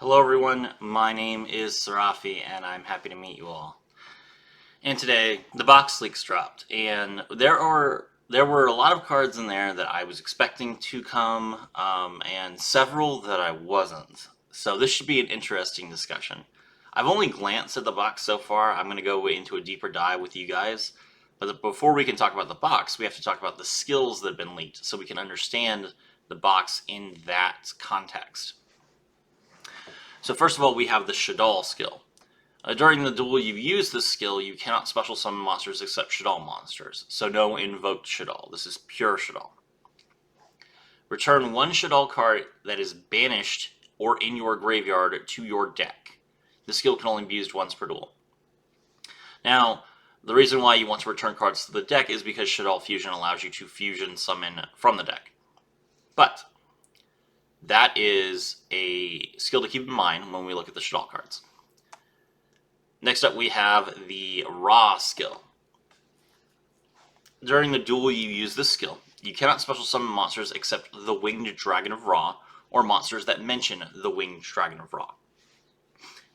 Hello everyone, my name is Sarafi and I'm happy to meet you all. And today, the box leaks dropped, and there were a lot of cards in there that I was expecting to come, and several that I wasn't. So this should be an interesting discussion. I've only glanced at the box so far. I'm going to go into a deeper dive with you guys. But before we can talk about the box, we have to talk about the skills that have been leaked so we can understand the box in that context. So first of all, we have the Shadoll Skill. During the duel you use this skill, you cannot special summon monsters except Shadoll monsters, so no invoked Shadoll. This is pure Shadoll. Return one Shadoll card that is banished or in your graveyard to your deck. The skill can only be used once per duel. Now, the reason why you want to return cards to the deck is because Shadoll Fusion allows you to fusion summon from the deck. But that is a skill to keep in mind when we look at the Shadoll cards. Next up, we have the Ra skill. During the duel you use this skill, you cannot special summon monsters except the Winged Dragon of Ra, or monsters that mention the Winged Dragon of Ra.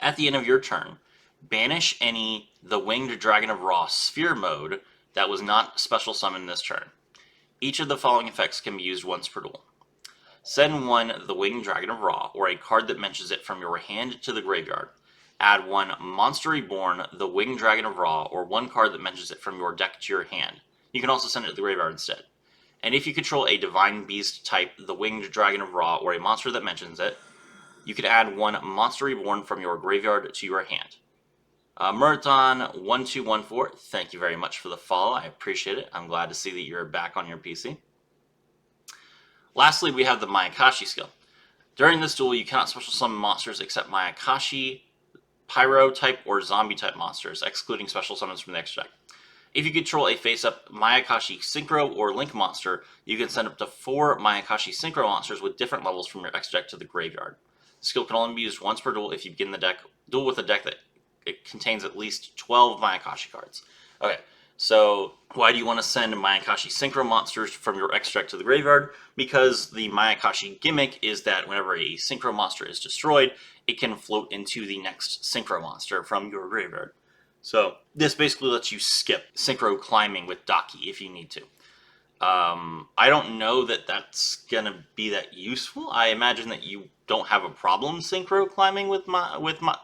At the end of your turn, banish any the Winged Dragon of Ra sphere mode that was not special summoned this turn. Each of the following effects can be used once per duel. Send one the Winged Dragon of Ra, or a card that mentions it from your hand to the graveyard. Add one Monster Reborn, the Winged Dragon of Ra, or one card that mentions it from your deck to your hand. You can also send it to the graveyard instead. And if you control a Divine Beast type, the Winged Dragon of Ra, or a monster that mentions it, you can add one Monster Reborn from your graveyard to your hand. Muraton1214, thank you very much for the follow. I appreciate it. I'm glad to see that you're back on your PC. Lastly, we have the Mayakashi skill. During this duel, you cannot special summon monsters except Mayakashi, Pyro type, or Zombie type monsters, excluding special summons from the extra deck. If you control a face-up Mayakashi Synchro or Link monster, you can send up to 4 Mayakashi Synchro monsters with different levels from your extra deck to the graveyard. The skill can only be used once per duel if you begin the duel with a deck that contains at least 12 Mayakashi cards. Okay, so why do you want to send Mayakashi Synchro monsters from your extra deck to the graveyard? Because the Mayakashi gimmick is that whenever a Synchro monster is destroyed, it can float into the next Synchro monster from your graveyard. So this basically lets you skip Synchro climbing with Daki if you need to. I don't know that that's going to be that useful. I imagine that you don't have a problem Synchro climbing with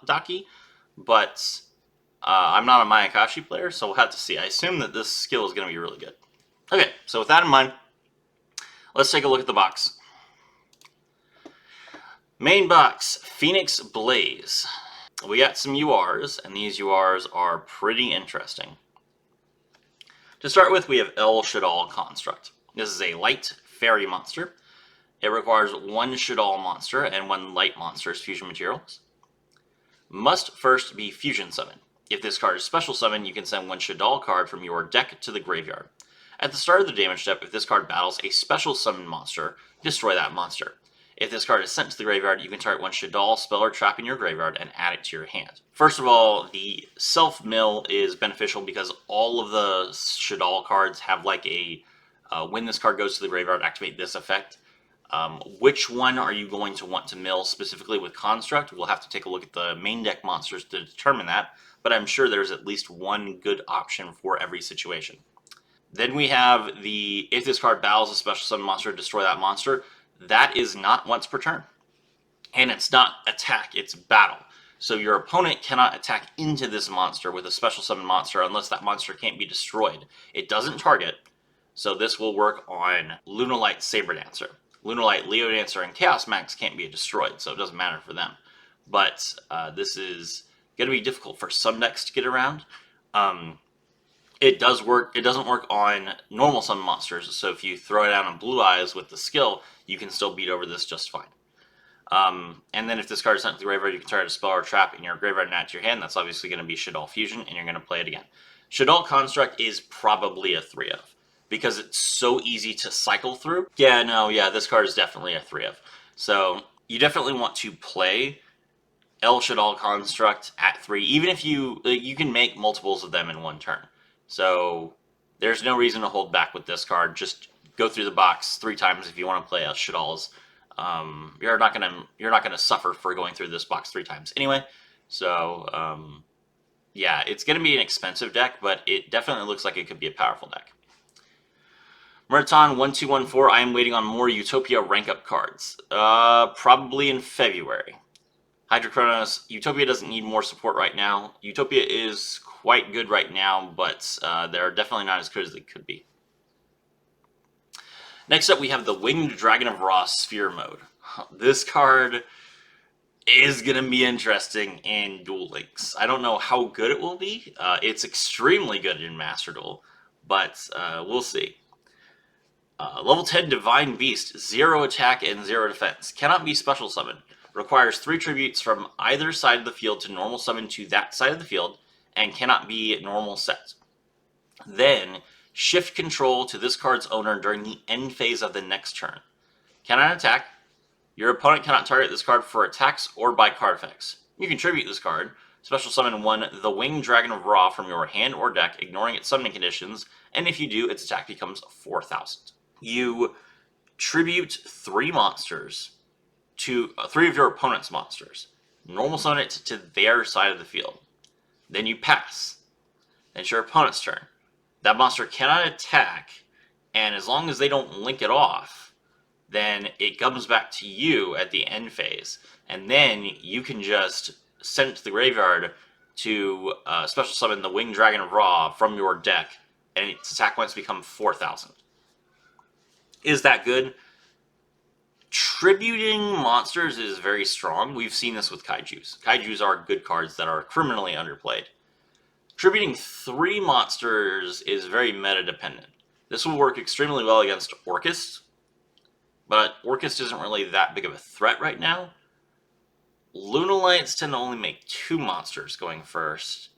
Daki, but I'm not a Mayakashi player, so we'll have to see. I assume that this skill is going to be really good. Okay, so with that in mind, let's take a look at the box. Main box, Phoenix Blaze. We got some URs, and these URs are pretty interesting. To start with, we have El Shadoll Construct. This is a light fairy monster. It requires one Shadoll monster and one light monster's fusion materials. Must first be fusion summoned. If this card is special summoned, you can send one Shadoll card from your deck to the graveyard. At the start of the damage step, if this card battles a special summoned monster, destroy that monster. If this card is sent to the graveyard, you can target one Shadoll spell or trap in your graveyard and add it to your hand. First of all, the self-mill is beneficial because all of the Shadoll cards have like a, when this card goes to the graveyard, activate this effect. Which one are you going to want to mill specifically with Construct? We'll have to take a look at the main deck monsters to determine that, but I'm sure there's at least one good option for every situation. Then we have the, if this card battles a special summon monster, destroy that monster. That is not once per turn. And it's not attack, it's battle. So your opponent cannot attack into this monster with a special summon monster unless that monster can't be destroyed. It doesn't target, so this will work on Lunalight Saber Dancer. Lunalight Leo Dancer and Chaos Max can't be destroyed, so it doesn't matter for them. But this is going to be difficult for some decks to get around. It does work. It doesn't work on normal summon monsters, so if you throw it out on Blue Eyes with the skill, you can still beat over this just fine. And then if this card is sent to the graveyard, you can target a spell or trap in your graveyard and add to your hand. That's obviously going to be Shadoll Fusion, and you're going to play it again. Shadoll Construct is probably a 3 of, because it's so easy to cycle through. Yeah, this card is definitely a 3 of. So you definitely want to play El Shadoll Construct at 3, even if you can make multiples of them in one turn. So there's no reason to hold back with this card. Just go through the box 3 times if you want to play El Shadolls. You're not gonna suffer for going through this box 3 times anyway. So yeah, it's gonna be an expensive deck, but it definitely looks like it could be a powerful deck. Murton 1214. I am waiting on more Utopia rank up cards. Probably in February. Hydrochronos, Utopia doesn't need more support right now. Utopia is quite good right now, but they're definitely not as good as they could be. Next up, we have the Winged Dragon of Ra Sphere Mode. This card is going to be interesting in Duel Links. I don't know how good it will be. It's extremely good in Master Duel, but we'll see. Level 10 Divine Beast, 0 attack and 0 defense. Cannot be special summoned. Requires 3 tributes from either side of the field to normal summon to that side of the field, and cannot be normal set. Then, shift control to this card's owner during the end phase of the next turn. Cannot attack. Your opponent cannot target this card for attacks or by card effects. You can tribute this card. Special summon 1, the Winged Dragon of Ra from your hand or deck, ignoring its summoning conditions, and if you do, its attack becomes 4,000. You tribute 3 monsters to 3 of your opponent's monsters. Normal summon it to their side of the field. Then you pass. Then it's your opponent's turn. That monster cannot attack, and as long as they don't link it off, then it comes back to you at the end phase. And then you can just send it to the graveyard to special summon the Winged Dragon of Ra from your deck, and its attack points become 4,000. Is that good? Tributing monsters is very strong. We've seen this with Kaijus. Kaijus are good cards that are criminally underplayed. Tributing 3 monsters is very meta-dependent. This will work extremely well against Orcust, but Orcust isn't really that big of a threat right now. Lunalights tend to only make 2 monsters going first.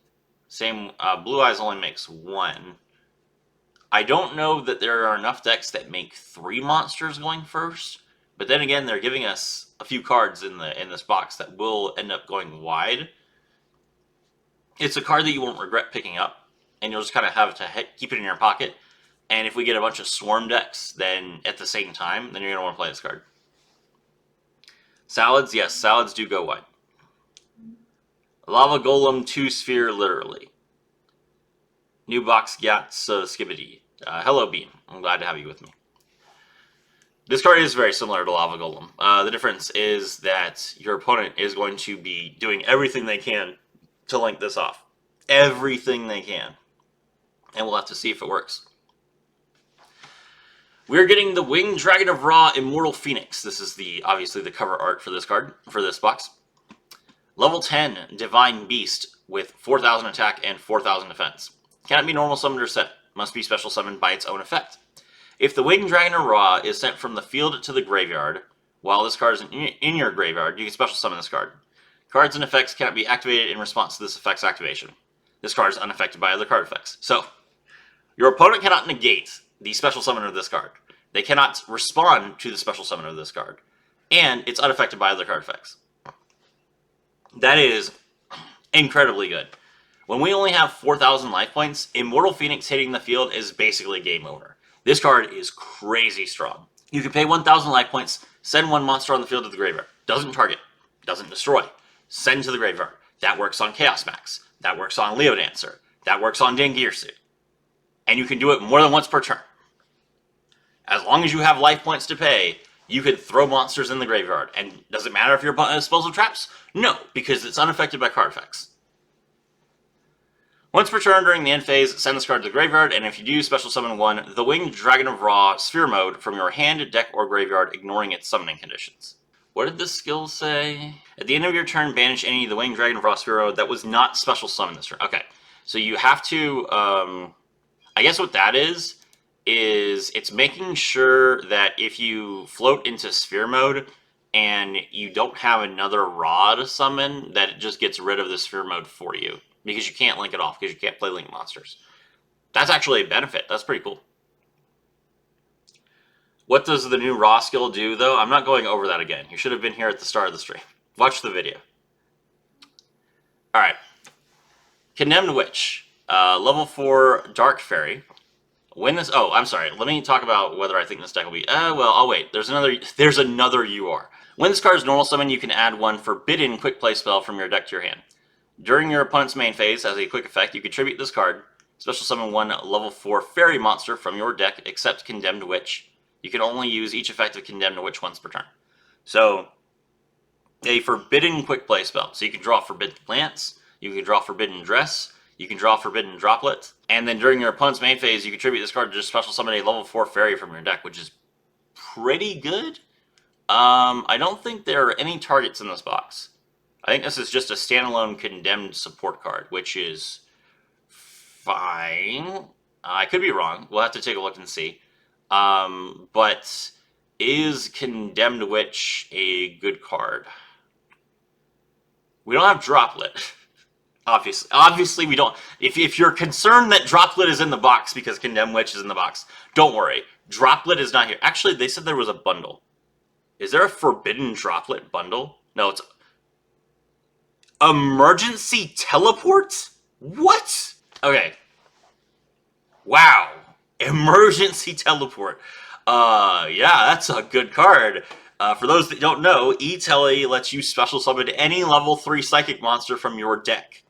Same, Blue Eyes only makes 1. I don't know that there are enough decks that make 3 monsters going first, but then again, they're giving us a few cards in this box that will end up going wide. It's a card that you won't regret picking up, and you'll just kind of have to keep it in your pocket. And if we get a bunch of Swarm decks, then at the same time, then you're going to want to play this card. Salads, yes, salads do go wide. Lava Golem 2 Sphere, literally. New box Gats Skibbity. Hello, Bean. I'm glad to have you with me. This card is very similar to Lava Golem. The difference is that your opponent is going to be doing everything they can to link this off. Everything they can. And we'll have to see if it works. We're getting the Winged Dragon of Ra Immortal Phoenix. This is obviously the cover art for this card, for this box. Level 10 Divine Beast with 4,000 attack and 4,000 defense. Cannot be normal summoned or set. Must be special summoned by its own effect. If the Winged Dragon of Ra is sent from the field to the graveyard, while this card is in your graveyard, you can special summon this card. Cards and effects cannot be activated in response to this effect's activation. This card is unaffected by other card effects. So, your opponent cannot negate the special summon of this card. They cannot respond to the special summon of this card. And it's unaffected by other card effects. That is incredibly good. When we only have 4,000 life points, Immortal Phoenix hitting the field is basically game over. This card is crazy strong. You can pay 1,000 life points, send 1 monster on the field to the graveyard. Doesn't target, doesn't destroy. Send to the graveyard. That works on Chaos Max. That works on Leo Dancer. That works on Dangirsu. And you can do it more than once per turn. As long as you have life points to pay, you can throw monsters in the graveyard. And does it matter if your opponent has spells or traps? No, because it's unaffected by card effects. Once per turn during the end phase, send this card to the graveyard, and if you do, special summon 1, the Winged Dragon of Ra Sphere Mode from your hand, deck, or graveyard, ignoring its summoning conditions. What did this skill say? At the end of your turn, banish any of the Winged Dragon of Ra Sphere Mode that was not special summoned this turn. Okay, so you have to, I guess what that is it's making sure that if you float into Sphere Mode, and you don't have another Ra to summon, that it just gets rid of the Sphere Mode for you. Because you can't link it off, because you can't play link monsters. That's actually a benefit. That's pretty cool. What does the new Raw skill do, though? I'm not going over that again. You should have been here at the start of the stream. Watch the video. Alright. Condemned Witch. Level 4 Dark Fairy. When this, oh, I'm sorry. Let me talk about whether I think this deck will be. Well, I'll wait. There's another UR. When this card is normal summon, you can add one forbidden quick play spell from your deck to your hand. During your opponent's main phase, as a quick effect, you contribute this card. Special summon one level 4 fairy monster from your deck, except Condemned Witch. You can only use each effect of Condemned Witch once per turn. So, a forbidden quick play spell. So you can draw Forbidden Plants, you can draw Forbidden Dress, you can draw Forbidden Droplet, and then during your opponent's main phase, you contribute this card to just special summon a level 4 fairy from your deck, which is pretty good. I don't think there are any targets in this box. I think this is just a standalone Condemned support card, which is fine. I could be wrong. We'll have to take a look and see. But is Condemned Witch a good card? We don't have Droplet. Obviously we don't. If you're concerned that Droplet is in the box because Condemned Witch is in the box, don't worry. Droplet is not here. Actually, they said there was a bundle. Is there a Forbidden Droplet bundle? No, it's Emergency Teleport? What? Okay. Wow. Emergency Teleport. Yeah, that's a good card. For those that don't know, E-Tele lets you special summon any level 3 Psychic monster from your deck.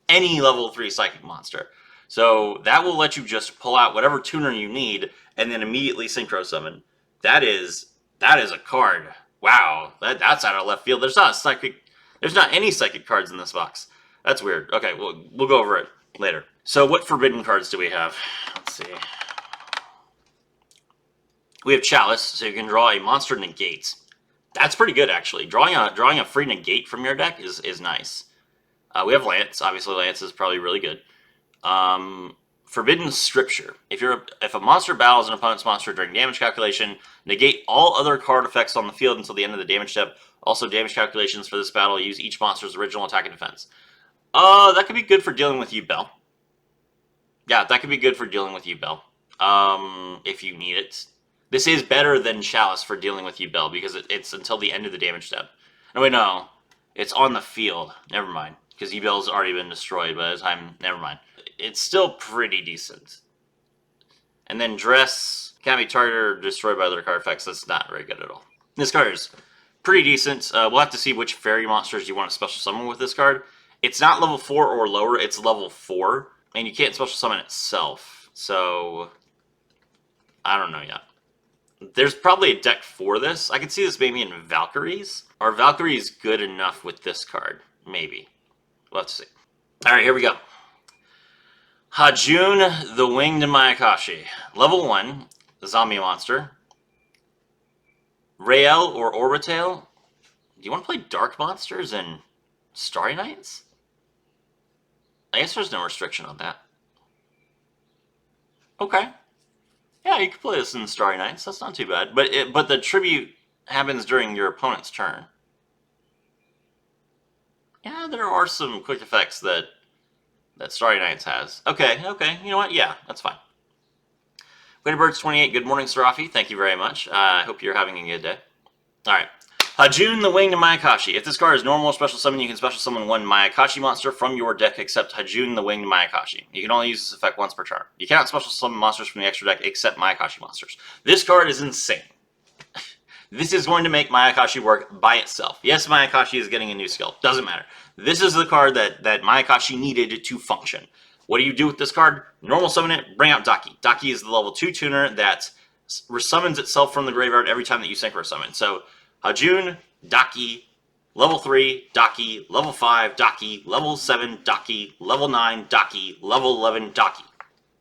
Any level 3 Psychic monster. So that will let you just pull out whatever tuner you need and then immediately Synchro Summon. That is a card. Wow, that's out of left field. There's not any Psychic cards in this box. That's weird. Okay, we'll go over it later. So what forbidden cards do we have? Let's see. We have Chalice, so you can draw a monster negate. That's pretty good, actually. Drawing a free negate from your deck is nice. We have Lance. Obviously, Lance is probably really good. Forbidden Scripture. If a monster battles an opponent's monster during damage calculation, negate all other card effects on the field until the end of the damage step. Also, damage calculations for this battle use each monster's original attack and defense. That could be good for dealing with you, Bell. Yeah, that could be good for dealing with you, Bell. If you need it. This is better than Chalice for dealing with you, Bell, because it's until the end of the damage step. No, wait, no. It's on the field. Never mind. Because E-Bell's already been destroyed by the time... Never mind. It's still pretty decent. And then Dress can't be targeted or destroyed by other card effects. That's not very good at all. This card is pretty decent. We'll have to see which fairy monsters you want to special summon with this card. It's not level 4 or lower. It's level 4. And you can't special summon itself. So... I don't know yet. There's probably a deck for this. I could see this maybe in Valkyries. Are Valkyries good enough with this card? Maybe. We'll have to see. Alright, here we go. Hajun the Winged Mayakashi. Level 1, zombie monster. Rael or Orbitail. Do you want to play Dark Monsters and Starry Nights? I guess there's no restriction on that. Okay. Yeah, you can play this in Starry Nights. That's not too bad. But the tribute happens during your opponent's turn. Yeah, there are some quick effects that Starry Nights has. Okay. You know what? Yeah, that's fine. Birds28, good morning, Sarafi. Thank you very much. I hope you're having a good day. Alright. Hajun the Winged Mayakashi. If this card is normal or special summon, you can special summon one Mayakashi monster from your deck except Hajun the Winged Mayakashi. You can only use this effect once per turn. You cannot special summon monsters from the extra deck except Mayakashi monsters. This card is insane. This is going to make Mayakashi work by itself. Yes, Mayakashi is getting a new skill. Doesn't matter. This is the card that Mayakashi needed to function. What do you do with this card? Normal summon it, bring out Daki. Daki is the level 2 tuner that resummons itself from the graveyard every time that you synchro summon. So, Hajun, Daki, level 3, Daki, level 5, Daki, level 7, Daki, level 9, Daki, level 11, Daki.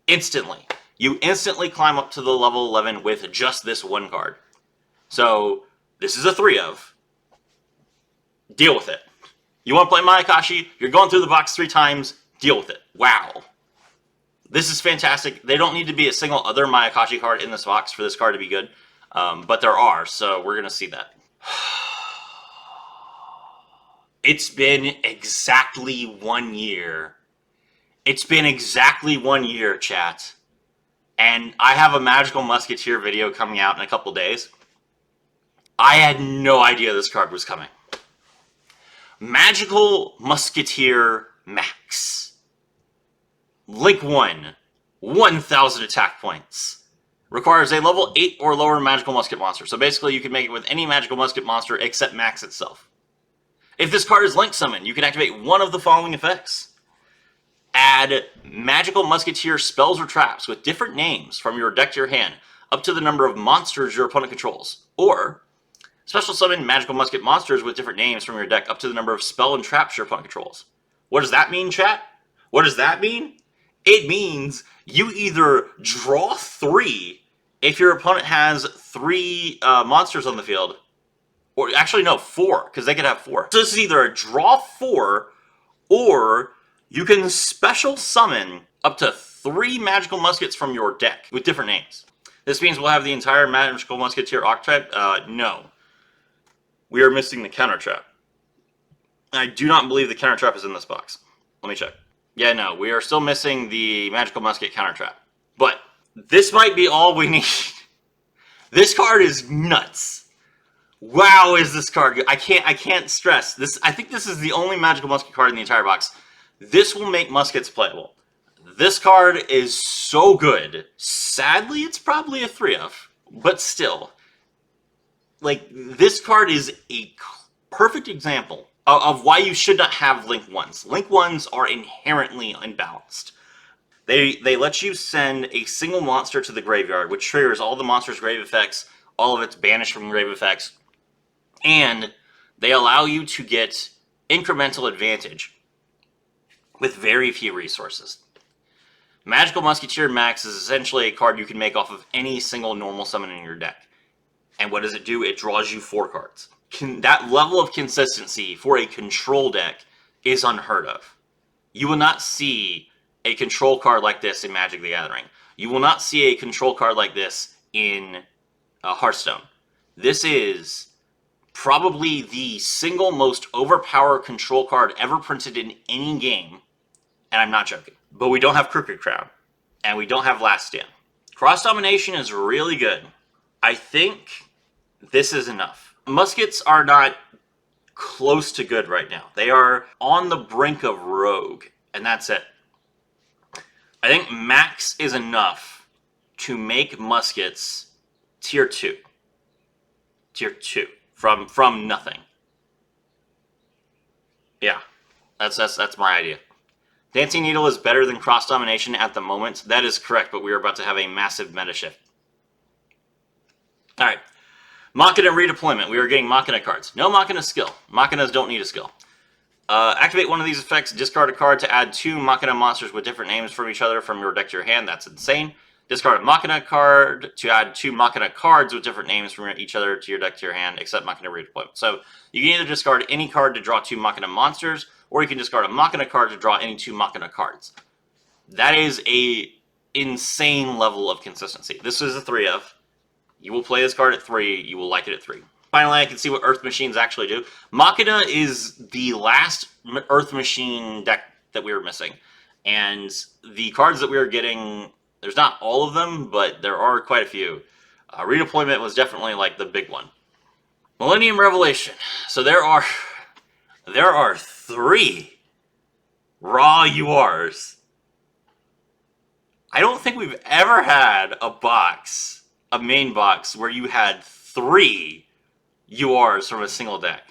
Instantly. You instantly climb up to the level 11 with just this one card. So, this is a 3 of. Deal with it. You want to play Mayakashi, you're going through the box 3 times, deal with it. Wow. This is fantastic. They don't need to be a single other Mayakashi card in this box for this card to be good. But there are, so we're going to see that. It's been exactly 1 year. It's been exactly 1 year, chat. And I have a Magical Musketeer video coming out in a couple days. I had no idea this card was coming. Magical Musketeer Max. Link 1. 1,000 attack points. Requires a level 8 or lower magical musket monster. So basically you can make it with any magical musket monster except Max itself. If this card is link summoned, you can activate one of the following effects. Add magical musketeer spells or traps with different names from your deck to your hand, up to the number of monsters your opponent controls. Or special summon magical musket monsters with different names from your deck up to the number of spell and traps your opponent controls. What does that mean, chat? What does that mean? It means you either draw 3 if your opponent has 3 monsters on the field, or actually no, 4, because they could have 4. So this is either a draw 4, or you can special summon up to 3 magical muskets from your deck with different names. This means we'll have the entire magical musketeer archetype? No. We are missing the counter trap. I do not believe the counter trap is in this box. Let me check. Yeah, no, we are still missing the magical musket counter trap. But this might be all we need. This card is nuts. Wow, is this card good? I can't stress this. I think this is the only magical musket card in the entire box. This will make muskets playable. This card is so good. Sadly, it's probably a 3-of, but still. Like, this card is a perfect example of why you should not have Link 1s. Link 1s are inherently unbalanced. They let you send a single monster to the graveyard, which triggers all the monster's grave effects, all of its banished from grave effects, and they allow you to get incremental advantage with very few resources. Magical Musketeer Max is essentially a card you can make off of any single normal summon in your deck. And what does it do? It draws you 4 cards. That level of consistency for a control deck is unheard of. You will not see a control card like this in Magic the Gathering. You will not see a control card like this in Hearthstone. This is probably the single most overpowered control card ever printed in any game, and I'm not joking. But we don't have Crooked Crown, and we don't have Last Stand. Cross Domination is really good. I think this is enough. Muskets are not close to good right now. They are on the brink of rogue, and that's it. I think Max is enough to make muskets tier 2. Tier 2. From nothing. Yeah. That's my idea. Dancing Needle is better than Cross Domination at the moment. That is correct, but we are about to have a massive meta shift. Alright. Machina Redeployment. We are getting Machina cards. No Machina skill. Machinas don't need a skill. Activate one of these effects. Discard a card to add 2 Machina monsters with different names from each other from your deck to your hand. That's insane. Discard a Machina card to add 2 Machina cards with different names from each other to your deck to your hand, except Machina Redeployment. So you can either discard any card to draw 2 Machina monsters, or you can discard a Machina card to draw any 2 Machina cards. That is a insane level of consistency. This is a 3-of. You will play this card at 3. You will like it at 3. Finally, I can see what Earth Machines actually do. Machina is the last Earth Machine deck that we were missing. And the cards that we are getting, there's not all of them, but there are quite a few. Redeployment was definitely like the big one. Millennium Revelation. So there are 3 raw URs. I don't think we've ever had a main box, where you had 3 URs from a single deck.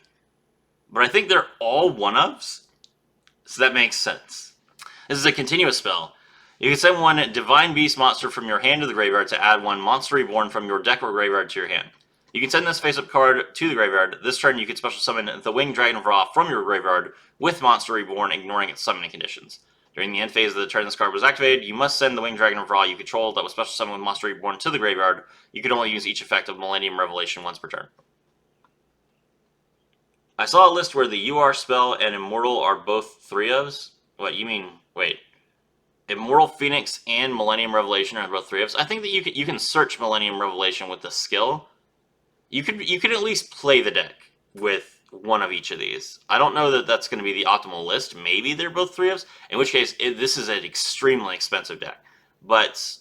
But I think they're all 1-ofs, so that makes sense. This is a continuous spell. You can send 1 Divine Beast monster from your hand to the graveyard to add 1 Monster Reborn from your deck or graveyard to your hand. You can send this face-up card to the graveyard. This turn you can special summon the Winged Dragon of Ra from your graveyard with Monster Reborn, ignoring its summoning conditions. During the end phase of the turn this card was activated, you must send the Winged Dragon of Ra you control that was special summoned with Monster Reborn to the graveyard. You can only use each effect of Millennium Revelation once per turn. I saw a list where the UR spell and Immortal are both 3-ofs. What, you mean, wait. Immortal Phoenix and Millennium Revelation are both 3-ofs? I think that you can search Millennium Revelation with the skill. You could at least play the deck with 1 of each of these. I don't know that that's going to be the optimal list. Maybe they're both 3-ofs, in which case this is an extremely expensive deck. But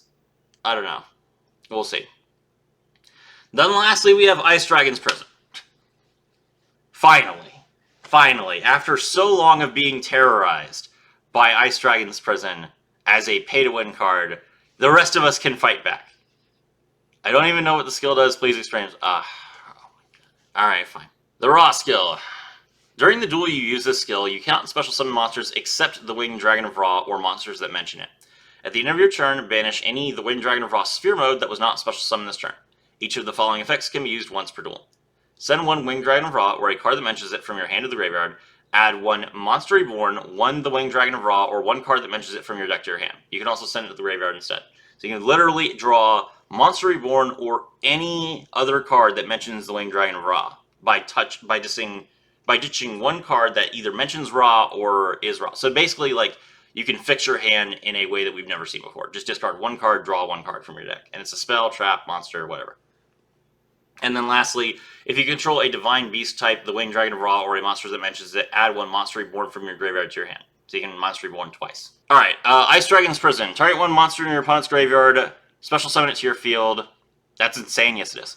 I don't know. We'll see. Then lastly, we have Ice Dragon's Prison. Finally, after so long of being terrorized by Ice Dragon's Prison as a pay-to-win card, The rest of us can fight back. I don't even know what the skill does. Please explain. Alright, fine. The raw skill. During the duel you use this skill, you cannot special summon monsters except the Winged Dragon of Ra or monsters that mention it. At the end of your turn, banish any the Winged Dragon of Ra sphere mode that was not special summoned this turn. Each of the following effects can be used once per duel. Send one Winged Dragon of Ra or a card that mentions it from your hand to the graveyard. Add one Monster Reborn, one the Winged Dragon of Ra, or one card that mentions it from your deck to your hand. You can also send it to the graveyard instead. So you can literally draw Monster Reborn or any other card that mentions the Winged Dragon of Ra by ditching one card that either mentions Ra or is Ra. So basically, like, you can fix your hand in a way that we've never seen before. Just discard one card, draw one card from your deck. And it's a spell, trap, monster, whatever. And then lastly, if you control a Divine Beast type, the Winged Dragon of Ra, or a monster that mentions it, add one Monster Reborn from your graveyard to your hand. So you can Monster Reborn twice. Alright, Ice Dragon's Prison. Target one monster in your opponent's graveyard, special summon it to your field. That's insane, yes it is.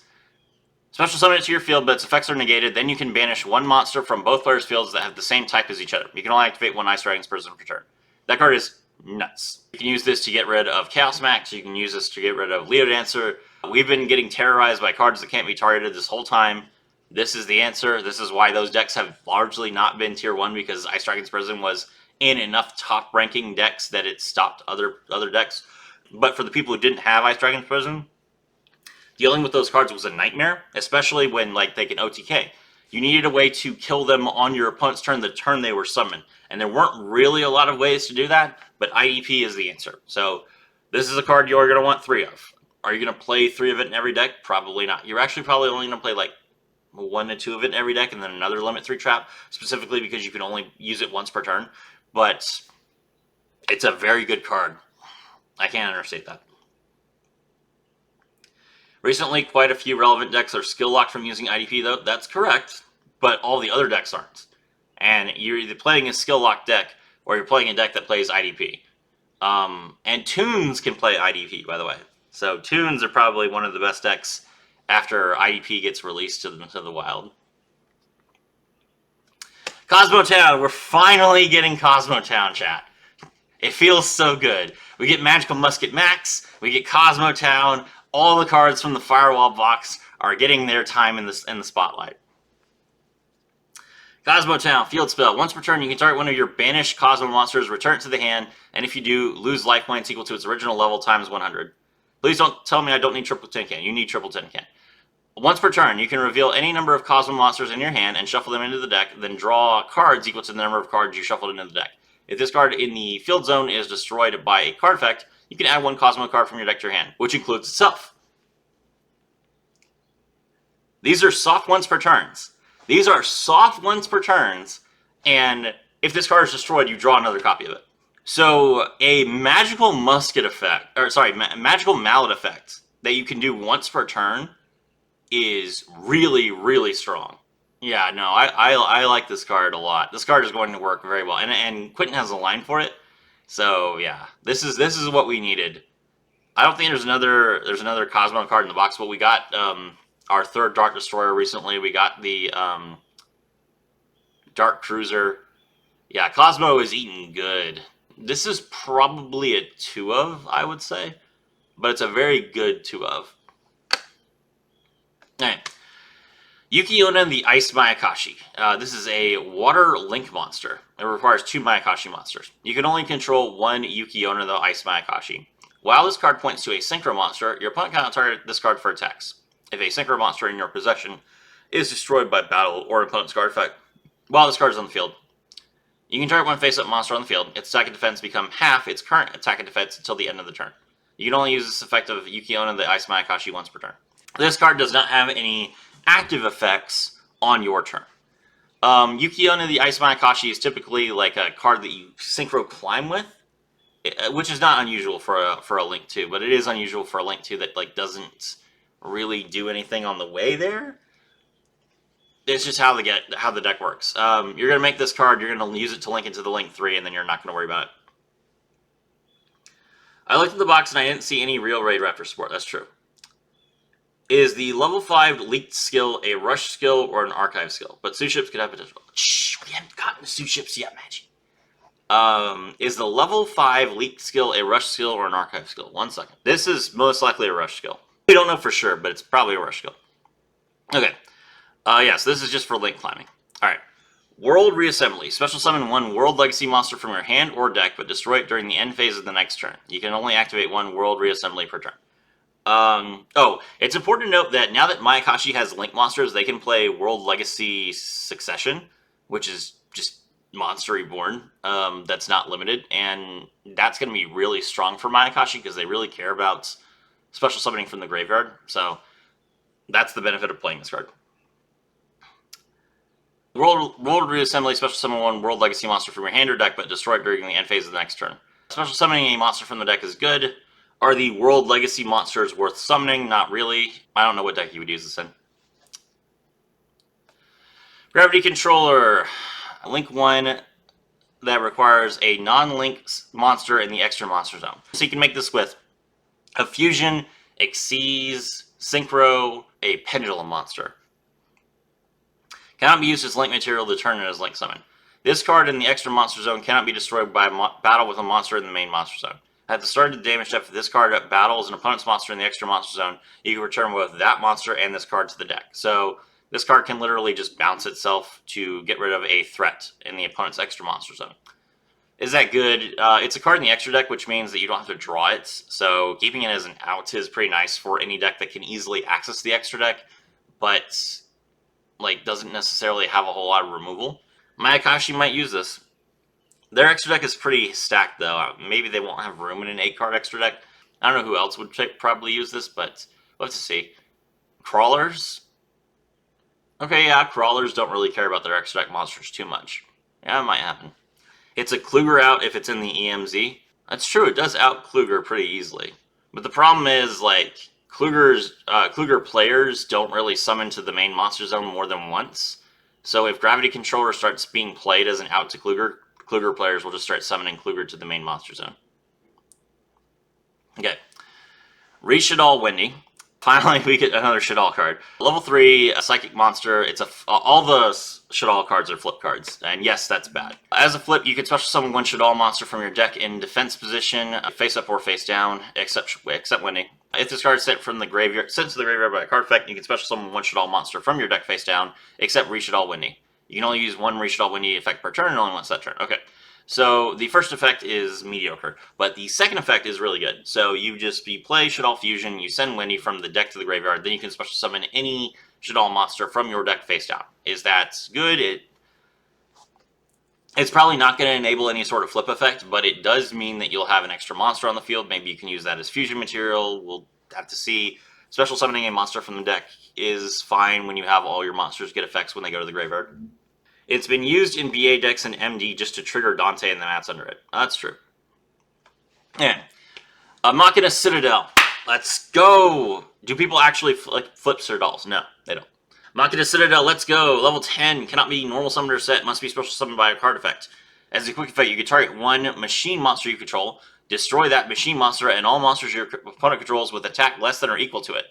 Special summon it to your field, but its effects are negated. Then you can banish one monster from both players' fields that have the same type as each other. You can only activate one Ice Dragon's Prison per turn. That card is nuts. You can use this to get rid of Chaos Max. You can use this to get rid of Leo Dancer. We've been getting terrorized by cards that can't be targeted this whole time. This is the answer. This is why those decks have largely not been tier 1, because Ice Dragon's Prison was in enough top-ranking decks that it stopped other decks. But for the people who didn't have Ice Dragon's Prison, dealing with those cards was a nightmare, especially when, like, they can OTK. You needed a way to kill them on your opponent's turn the turn they were summoned. And there weren't really a lot of ways to do that, but IDP is the answer. So this is a card you're going to want 3 of. Are you going to play 3 of it in every deck? Probably not. You're actually probably only going to play like 1 to 2 of it in every deck, and then another limit 3 trap, specifically because you can only use it once per turn. But it's a very good card. I can't understate that. Recently, quite a few relevant decks are skill locked from using IDP, though. That's correct, but all the other decks aren't. And you're either playing a skill locked deck, or you're playing a deck that plays IDP. And Toons can play IDP, by the way. So Toons are probably one of the best decks after IDP gets released to the wild. Cosmo Town. We're finally getting Cosmo Town, chat. It feels so good. We get Magical Musket Max. We get Cosmo Town. All the cards from the Firewall box are getting their time in the spotlight. Cosmo Town, field spell. Once per turn, you can target one of your banished Cosmo monsters, return it to the hand, and if you do, lose life points equal to its original level times 100. Please don't tell me I don't need triple tin can. You need triple tin can. Once per turn, you can reveal any number of Cosmo monsters in your hand and shuffle them into the deck, then draw cards equal to the number of cards you shuffled into the deck. If this card in the field zone is destroyed by a card effect, you can add one Cosmo card from your deck to your hand, which includes itself. These are soft once per turns. These are soft once per turns, and if this card is destroyed, you draw another copy of it. So a magical musket effect, or sorry, magical mallet effect that you can do once per turn is really, really strong. Yeah, no, I like this card a lot. This card is going to work very well, and Quentin has a line for it. So yeah, this is what we needed. I don't think there's another Cosmo card in the box, but we got our 3rd Dark Destroyer recently. We got the Dark Cruiser. Yeah, Cosmo is eating good. This is probably a 2 of, I would say, but it's a very good 2 of. Alright. Yuki-Onna the Ice Mayakashi. This is a water link monster. It requires 2 Mayakashi monsters. You can only control 1 Yuki-Onna the Ice Mayakashi. While this card points to a Synchro monster, your opponent cannot target this card for attacks. If a Synchro monster in your possession is destroyed by battle or opponent's card effect while this card is on the field, you can target one face-up monster on the field. Its attack and defense become half its current attack and defense until the end of the turn. You can only use this effect of Yuki-Onna the Ice Mayakashi once per turn. This card does not have any active effects on your turn. Yuki-Onna the Ice Mayakashi is typically like a card that you Synchro climb with, which is not unusual for a Link 2, but it is unusual for a Link 2 that like doesn't really do anything on the way there. It's just how the deck works. You're going to make this card, you're going to use it to link into the Link 3, and then you're not going to worry about it. I looked at the box and I didn't see any real Raid Raptor support. That's true. Is the level 5 leaked skill a rush skill or an archive skill? But Sue Ships could have potential. Shh, we haven't gotten to Sue Ships yet, Maggie. Is the level 5 leak skill a rush skill or an archive skill? 1 second. This is most likely a rush skill. We don't know for sure, but it's probably a rush skill. Okay. Yes, this is just for link climbing. Alright. World Reassembly. Special summon 1 World Legacy monster from your hand or deck, but destroy it during the end phase of the next turn. You can only activate 1 World Reassembly per turn. It's important to note that now that Mayakashi has link monsters, they can play World Legacy Succession, which is just Monster Reborn. That's not limited, and that's going to be really strong for Mayakashi because they really care about special summoning from the graveyard. So that's the benefit of playing this card. World Reassembly. Special summon 1 World Legacy monster from your hand or deck, but destroy it during the end phase of the next turn. Special summoning a monster from the deck is good. Are the World Legacy monsters worth summoning? Not really. I don't know what deck you would use this in. Gravity Controller. Link 1 that requires a non-link monster in the extra monster zone. So you can make this with a Fusion, Xyz, Synchro, a Pendulum monster. Cannot be used as link material to turn it as link summon. This card in the extra monster zone cannot be destroyed by battle with a monster in the main monster zone. At the start of the damage step, if this card battles an opponent's monster in the extra monster zone, you can return both that monster and this card to the deck. So this card can literally just bounce itself to get rid of a threat in the opponent's extra monster zone. Is that good? It's a card in the extra deck, which means that you don't have to draw it. So keeping it as an out is pretty nice for any deck that can easily access the extra deck, but doesn't necessarily have a whole lot of removal. Mayakashi might use this. Their extra deck is pretty stacked, though. Maybe they won't have room in an 8-card extra deck. I don't know who else would probably use this, but we'll have to see. Crawlers? Okay, yeah, Crawlers don't really care about their extra deck monsters too much. Yeah, it might happen. It's a Kluger out if it's in the EMZ. That's true, it does out Kluger pretty easily. But the problem is, Kluger players don't really summon to the main monster zone more than once. So if Gravity Controller starts being played as an out to Kluger, Kluger players will just start summoning Kluger to the main monster zone. Okay. Shadoll Wendy. Finally, we get another Shadoll card. Level 3, a Psychic monster. It's all the Shadoll cards are flip cards, and yes, that's bad. As a flip, you can special summon 1 Shadoll monster from your deck in defense position, face up or face down, except Wendy. If this card is sent from the graveyard, sent to the graveyard by a card effect, you can special summon 1 Shadoll monster from your deck face down, except Shadoll Wendy. You can only use 1 Shadoll Wendy effect per turn, and only once that turn. Okay. So the first effect is mediocre, but the second effect is really good. So you play Shadoll Fusion, you send Wendy from the deck to the graveyard, then you can special summon any Shadoll monster from your deck face down. Is that good? It's probably not going to enable any sort of flip effect, but it does mean that you'll have an extra monster on the field. Maybe you can use that as fusion material. We'll have to see. Special summoning a monster from the deck is fine when you have all your monsters get effects when they go to the graveyard. It's been used in BA decks and MD just to trigger Dante and the mats under it. That's true. Yeah. Machina Citadel. Let's go. Do people actually flip Citadels? No, they don't. Machina Citadel, let's go. Level 10. Cannot be normal summoned or set. Must be special summoned by a card effect. As a quick effect, you can target 1 machine monster you control, destroy that machine monster and all monsters your opponent controls with attack less than or equal to it.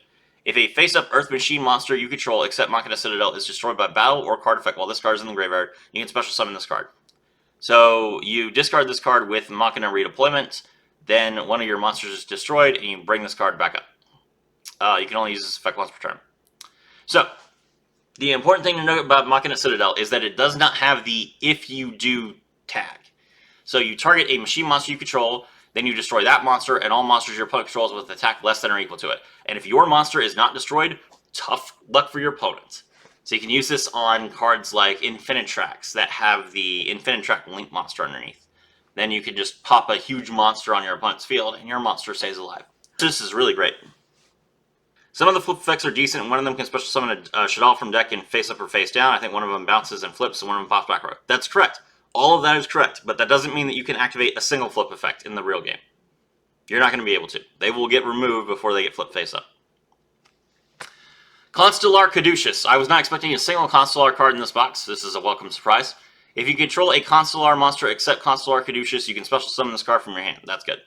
If a face-up Earth Machine monster you control, except Machina Citadel, is destroyed by battle or card effect while this card is in the graveyard, you can special summon this card. So you discard this card with Machina Redeployment, then one of your monsters is destroyed, and you bring this card back up. You can only use this effect once per turn. So, the important thing to know about Machina Citadel is that it does not have the if you do tag. So you target a machine monster you control, then you destroy that monster and all monsters your opponent controls with attack less than or equal to it. And if your monster is not destroyed, tough luck for your opponent. So you can use this on cards like Infinitrax that have the Infinitrax Link monster underneath. Then you can just pop a huge monster on your opponent's field and your monster stays alive. This is really great. Some of the flip effects are decent. One of them can special summon a Shadoll from deck in face up or face down. I think one of them bounces and flips and one of them pops back row. That's correct. All of that is correct, but that doesn't mean that you can activate a single flip effect in the real game. You're not going to be able to. They will get removed before they get flipped face up. Constellar Caduceus. I was not expecting a single Constellar card in this box. This is a welcome surprise. If you control a Constellar monster except Constellar Caduceus, you can special summon this card from your hand. That's good.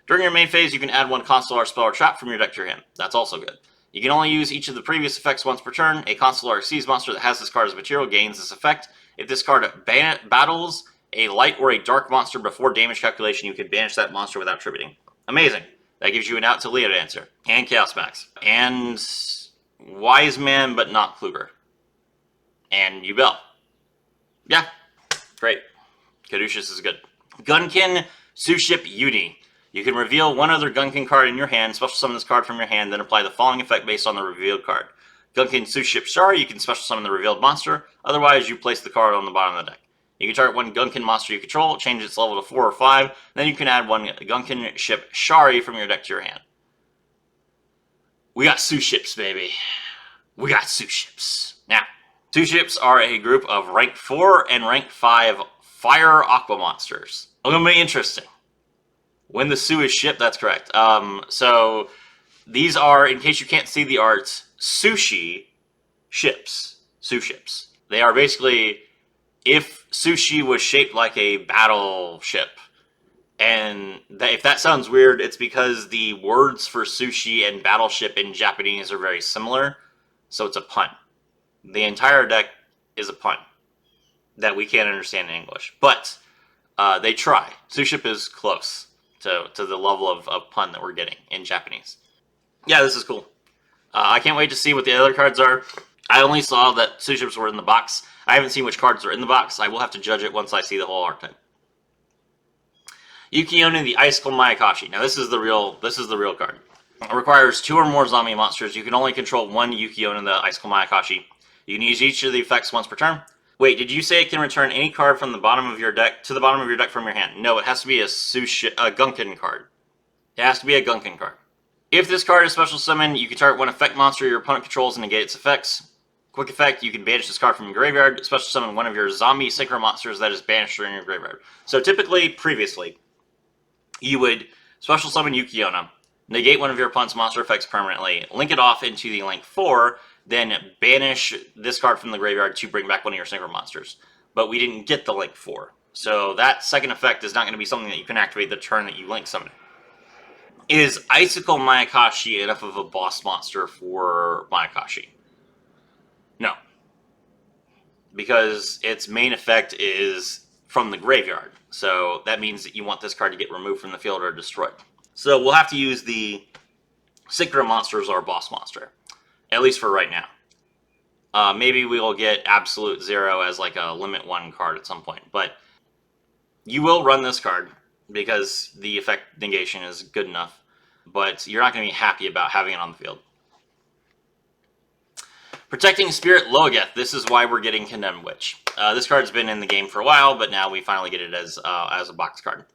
During your main phase, you can add 1 Constellar spell or trap from your deck to your hand. That's also good. You can only use each of the previous effects once per turn. A Constellar Xyz monster that has this card as material gains this effect. If this card battles a light or a dark monster before damage calculation, you can banish that monster without tributing. Amazing. That gives you an out to Leo to answer. And Chaos Max. And Wise Man, but not Kluber. And Yubel. Yeah. Great. Caduceus is good. Gunkin Suship Uni. You can reveal one other Gunkin card in your hand, special summon this card from your hand, then apply the following effect based on the revealed card. Gunkin Suship Shari, you can special summon the revealed monster. Otherwise, you place the card on the bottom of the deck. You can target one Gunkin monster you control, change its level to 4 or 5, then you can add one Gunkin Ship Shari from your deck to your hand. We got Suships, baby. We got Suships. Now, Suships are a group of rank 4 and rank 5 fire aqua monsters. It's going to be interesting. When the Su is ship, that's correct. So these are, in case you can't see the arts, sushi ships. Suships. They are basically, if sushi was shaped like a battleship. And if that sounds weird, it's because the words for sushi and battleship in Japanese are very similar. So it's a pun. The entire deck is a pun that we can't understand in English. But they try. Suship is close to the level of pun that we're getting in Japanese. Yeah, this is cool. I can't wait to see what the other cards are. I only saw that Suships were in the box. I haven't seen which cards are in the box. I will have to judge it once I see the whole archetype. Yukiona the Icicle Mayakashi. Now this is the real card. It requires 2 or more zombie monsters. You can only control one Yukiona the Icicle Mayakashi. You can use each of the effects once per turn. Wait, did you say it can return any card from the bottom of your deck to the bottom of your deck from your hand? No, it has to be a Gunkin card. It has to be a Gunkin card. If this card is special summoned, you can target one effect monster your opponent controls and negate its effects. Quick effect, you can banish this card from your graveyard, special summon one of your zombie synchro monsters that is banished during your graveyard. So typically, previously, you would special summon Yukiona, negate one of your opponent's monster effects permanently, link it off into the link 4, then banish this card from the graveyard to bring back one of your synchro monsters. But we didn't get the link 4. So that second effect is not going to be something that you can activate the turn that you link summon. Is Icicle Mayakashi enough of a boss monster for Mayakashi? No. Because its main effect is from the graveyard. So that means that you want this card to get removed from the field or destroyed. So we'll have to use the synchro monster as our boss monster. At least for right now. Maybe we'll get Absolute Zero as like a Limit 1 card at some point. But you will run this card because the effect negation is good enough. But you're not going to be happy about having it on the field. Protecting Spirit Logeth. This is why we're getting Condemned Witch. This card's been in the game for a while, but now we finally get it as a box card.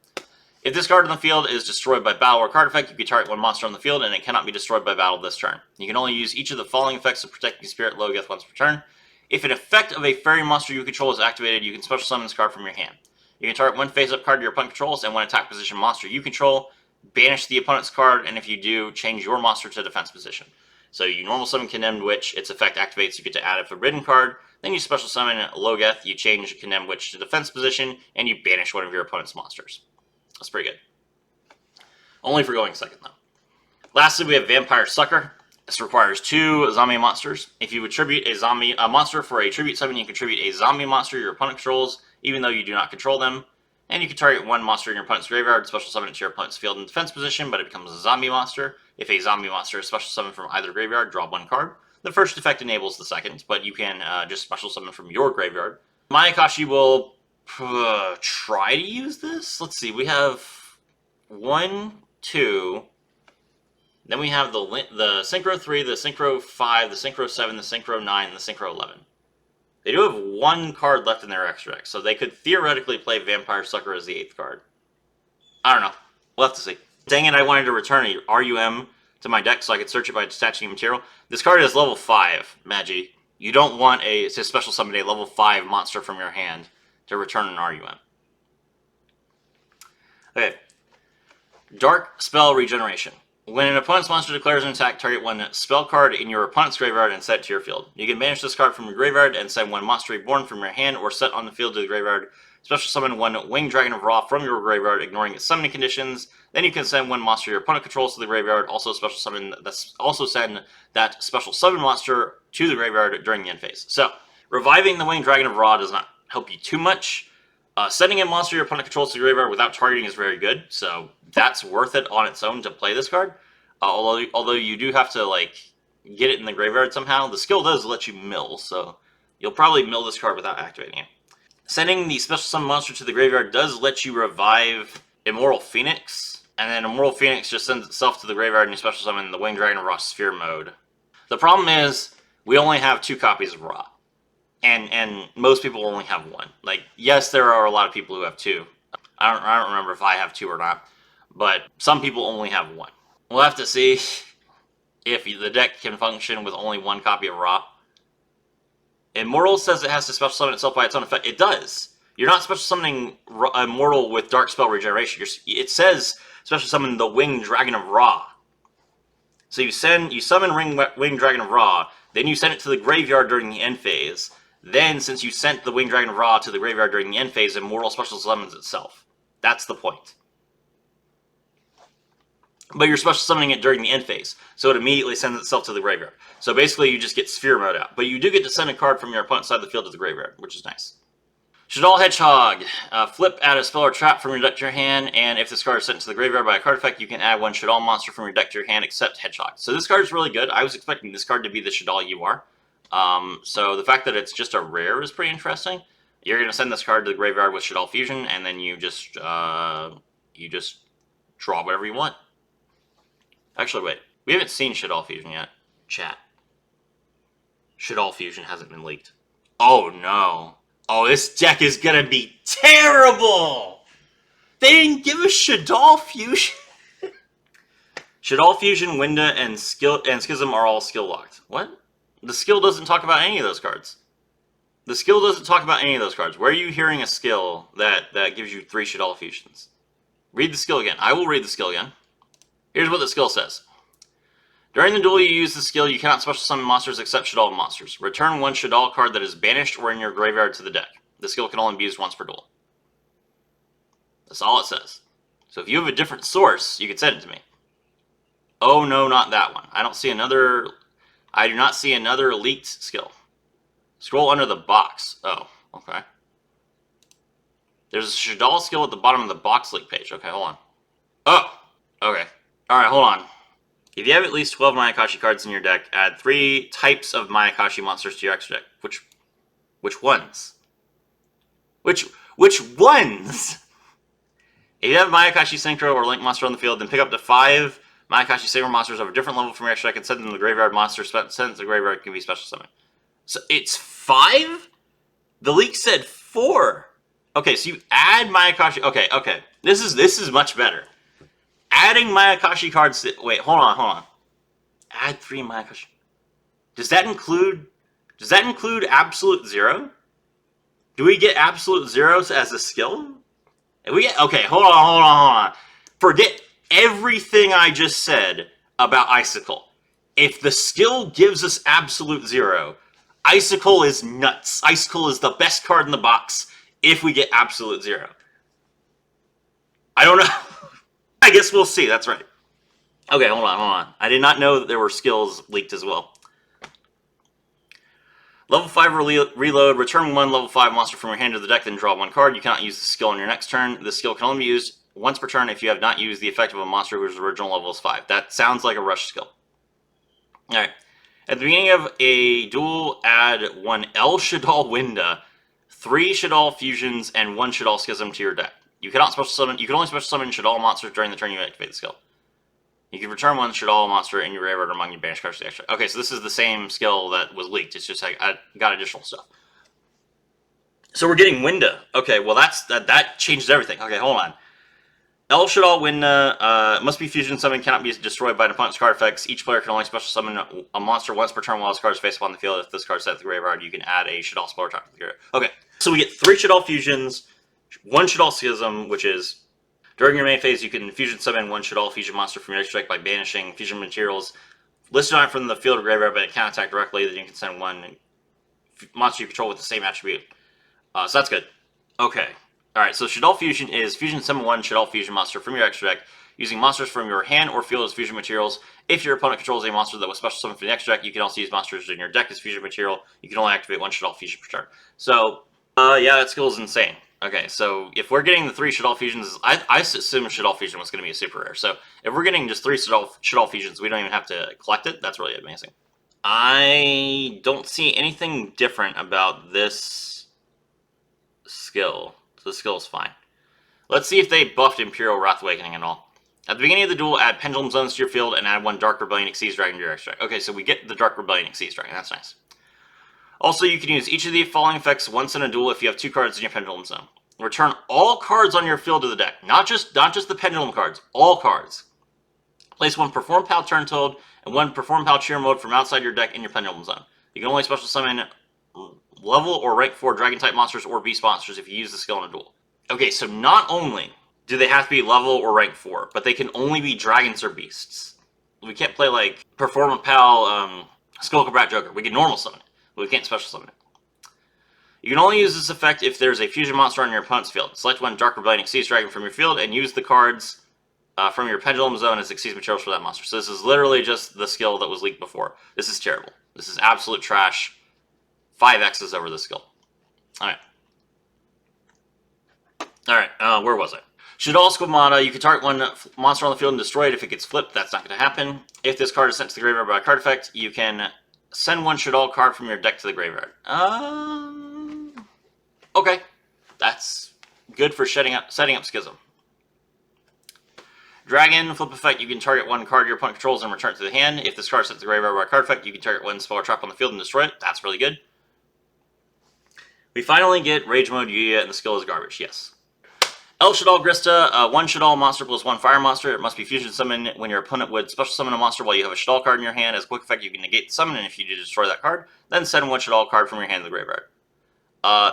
If this card on the field is destroyed by battle or card effect, you can target one monster on the field, and it cannot be destroyed by battle this turn. You can only use each of the following effects of Protecting Spirit Logeth once per turn. If an effect of a fairy monster you control is activated, you can special summon this card from your hand. You can target one face-up card your opponent controls, and one attack position monster you control. Banish the opponent's card, and if you do, change your monster to defense position. So you normal summon Condemned Witch, its effect activates, you get to add a forbidden card, then you special summon Logeth, you change Condemned Witch to defense position, and you banish one of your opponent's monsters. That's pretty good. Only for going second, though. Lastly, we have Vampire Sucker. This requires 2 zombie monsters. If you attribute a monster for a tribute summon, you contribute a zombie monster your opponent controls, even though you do not control them. And you can target one monster in your opponent's graveyard, special summon it to your opponent's field in defense position, but it becomes a zombie monster. If a zombie monster is special summoned from either graveyard, draw 1 card. The first effect enables the second, but you can just special summon from your graveyard. Mayakashi will try to use this. Let's see, we have 1, 2. Then we have the Synchro 3, the Synchro 5, the Synchro 7, the Synchro 9, and the Synchro 11. They do have 1 card left in their extra deck, so they could theoretically play Vampire Sucker as the 8th card. I don't know. We'll have to see. Dang it, I wanted to return a RUM to my deck so I could search it by detaching material. This card is level 5, Magi. You don't want to special summon a level 5 monster from your hand to return an RUM. Okay. Dark Spell Regeneration. When an opponent's monster declares an attack, target 1 spell card in your opponent's graveyard and set it to your field. You can banish this card from your graveyard and send 1 monster reborn from your hand or set on the field to the graveyard. Special summon 1 Winged Dragon of Ra from your graveyard, ignoring its summoning conditions. Then you can send 1 monster your opponent controls to the graveyard. Also send that special summon monster to the graveyard during the end phase. So, reviving the Winged Dragon of Ra does not help you too much. Sending a monster your opponent controls to the graveyard without targeting is very good, so that's worth it on its own to play this card. Although you do have to like get it in the graveyard somehow. The skill does let you mill, so you'll probably mill this card without activating it. Sending the special summon monster to the graveyard does let you revive Immortal Phoenix, and then Immortal Phoenix just sends itself to the graveyard and you special summon the Winged Dragon of Ra Sphere mode. The problem is, we only have 2 copies of Ra. And most people only have 1. Like, yes, there are a lot of people who have 2. I don't remember if I have 2 or not, but some people only have 1. We'll have to see if the deck can function with only 1 copy of Ra. Immortal says it has to special summon itself by its own effect. It does. You're not special summoning Immortal with Dark Spell Regeneration. It says special summon the Winged Dragon of Ra. So you summon Winged Dragon of Ra, then you send it to the graveyard during the end phase. Then, since you sent the Winged Dragon of Ra to the graveyard during the end phase, Immortal special summons itself. That's the point. But you're special summoning it during the end phase, so it immediately sends itself to the graveyard. So basically, you just get Sphere mode out. But you do get to send a card from your opponent's side of the field to the graveyard, which is nice. Shadoll Hedgehog. Flip, add a spell or trap from your deck to your hand, and if this card is sent to the graveyard by a card effect, you can add 1 Shadoll monster from your deck to your hand except Hedgehog. So this card is really good. I was expecting this card to be the Shadoll UR. So the fact that it's just a rare is pretty interesting. You're going to send this card to the graveyard with Shadoll Fusion, and then you just draw whatever you want. Actually, wait. We haven't seen Shadoll Fusion yet. Chat. Shadoll Fusion hasn't been leaked. Oh, no. Oh, this deck is going to be terrible! They didn't give us Shadoll Fusion. Shadoll Fusion, Winda, and Schism are all skill locked. What? The skill doesn't talk about any of those cards. The skill doesn't talk about any of those cards. Where are you hearing a skill that gives you 3 Shadoll Fusions? Read the skill again. I will read the skill again. Here's what the skill says. During the duel you use the skill, you cannot special summon monsters except Shadoll monsters. Return 1 Shadoll card that is banished or in your graveyard to the deck. The skill can only be used once per duel. That's all it says. So if you have a different source, you can send it to me. Oh no, not that one. I do not see another leaked skill. Scroll under the box. Oh, okay. There's a Shadoll skill at the bottom of the box leak page. Okay, hold on. Oh, okay. Alright, hold on. If you have at least 12 Mayakashi cards in your deck, add 3 types of Mayakashi monsters to your extra deck. Which ones? Which ones? If you have Mayakashi Synchro or Link monster on the field, then pick up to 5 Mayakashi Synchro monsters of a different level from your extra deck and send them to the graveyard. Monsters sent to the graveyard can be special summoned. So it's 5? The leak said 4. Okay, so you add Mayakashi. Okay. This is much better. Adding Mayakashi cards to... Wait, hold on. Add 3 Mayakashi. Does that include Absolute Zero? Do we get Absolute Zeros as a skill? Okay, hold on. Forget everything I just said about Icicle. If the skill gives us Absolute Zero, Icicle is nuts. Icicle is the best card in the box if we get Absolute Zero. I don't know. I guess we'll see. That's right. Okay, hold on. I did not know that there were skills leaked as well. Level 5 reload. Return 1 level 5 monster from your hand to the deck, then draw 1 card. You cannot use the skill on your next turn. The skill can only be used once per turn if you have not used the effect of a monster whose original level is 5. That sounds like a rush skill. Alright. At the beginning of a duel, add 1 El Shadoll Winda, 3 Shadoll Fusions, and 1 Shadoll Schism to your deck. You can only special summon Shadoll monsters during the turn you activate the skill. You can return 1 Shadoll monster in your graveyard among your banished cards to the extra. Okay, so this is the same skill that was leaked. It's just like I got additional stuff. So we're getting Winda. Okay, well that changes everything. Okay, hold on. El Shadoll Winda must be fusion summoned, cannot be destroyed by an opponent's card effects. Each player can only special summon a monster once per turn while this card is face upon the field. If this card is set at the graveyard, you can add a Shadoll spell or trap to the graveyard. Okay, so we get 3 Shadoll fusions, 1 Shadoll Schism, which is during your main phase, you can fusion summon 1 Shadoll fusion monster from your extra deck by banishing fusion materials listed on it from the field or graveyard, but it can't attack directly. Then you can send 1 monster you control with the same attribute. So that's good. Okay. Alright, so Shadoll Fusion is fusion summon 1 Shadoll fusion monster from your extra deck using monsters from your hand or field as fusion materials. If your opponent controls a monster that was special summoned from the extra deck, you can also use monsters in your deck as fusion material. You can only activate 1 Shadoll fusion per turn. So, yeah, that skill is insane. Okay, so if we're getting the 3 Shadoll Fusions, I assume Shadoll Fusion was going to be a super rare. So if we're getting just 3 Shadoll Fusions, we don't even have to collect it. That's really amazing. I don't see anything different about this skill. So the skill is fine. Let's see if they buffed Imperial Wrath Awakening at all. At the beginning of the duel, add Pendulum Zones to your field and add 1 Dark Rebellion Exceeds Dragon to your extract. Okay, so we get the Dark Rebellion Exceeds Dragon. That's nice. Also, you can use each of the following effects once in a duel if you have 2 cards in your Pendulum Zone. Return all cards on your field to the deck. Not just the Pendulum cards. All cards. Place 1 Perform Pal Turn Toad and 1 Perform Pal Cheer Mode from outside your deck in your Pendulum Zone. You can only special summon level or rank 4 Dragon-type monsters or beast monsters if you use the skill in a duel. Okay, so not only do they have to be level or rank 4, but they can only be dragons or beasts. We can't play like Perform a Pal Skull Brat Joker. We can normal summon it, but we can't special summon it. You can only use this effect if there's a fusion monster on your opponent's field. Select 1 Dark Rebellion Exceeds Dragon from your field and use the cards from your Pendulum Zone as Exceeds materials for that monster. So this is literally just the skill that was leaked before. This is terrible. This is absolute trash. 5 X's over the skill. Alright. Alright, where was I? Shadoll Skill mana, you can target 1 monster on the field and destroy it if it gets flipped. That's not going to happen. If this card is sent to the graveyard by a card effect, you can send 1 Shadoll card from your deck to the graveyard. Okay. That's good for setting up Schism. Dragon, flip effect, you can target 1 card your opponent controls and return it to the hand. If this card is sent to the graveyard by a card effect, you can target 1 spell or trap on the field and destroy it. That's really good. We finally get Rage Mode Yuya, and the skill is garbage, yes. El Shadoll Grista, 1 Shadoll monster plus 1 fire monster. It must be fusion summoned when your opponent would special summon a monster while you have a Shadoll card in your hand. As a quick effect, you can negate the summon, and if you do destroy that card, then send 1 Shadoll card from your hand to the graveyard.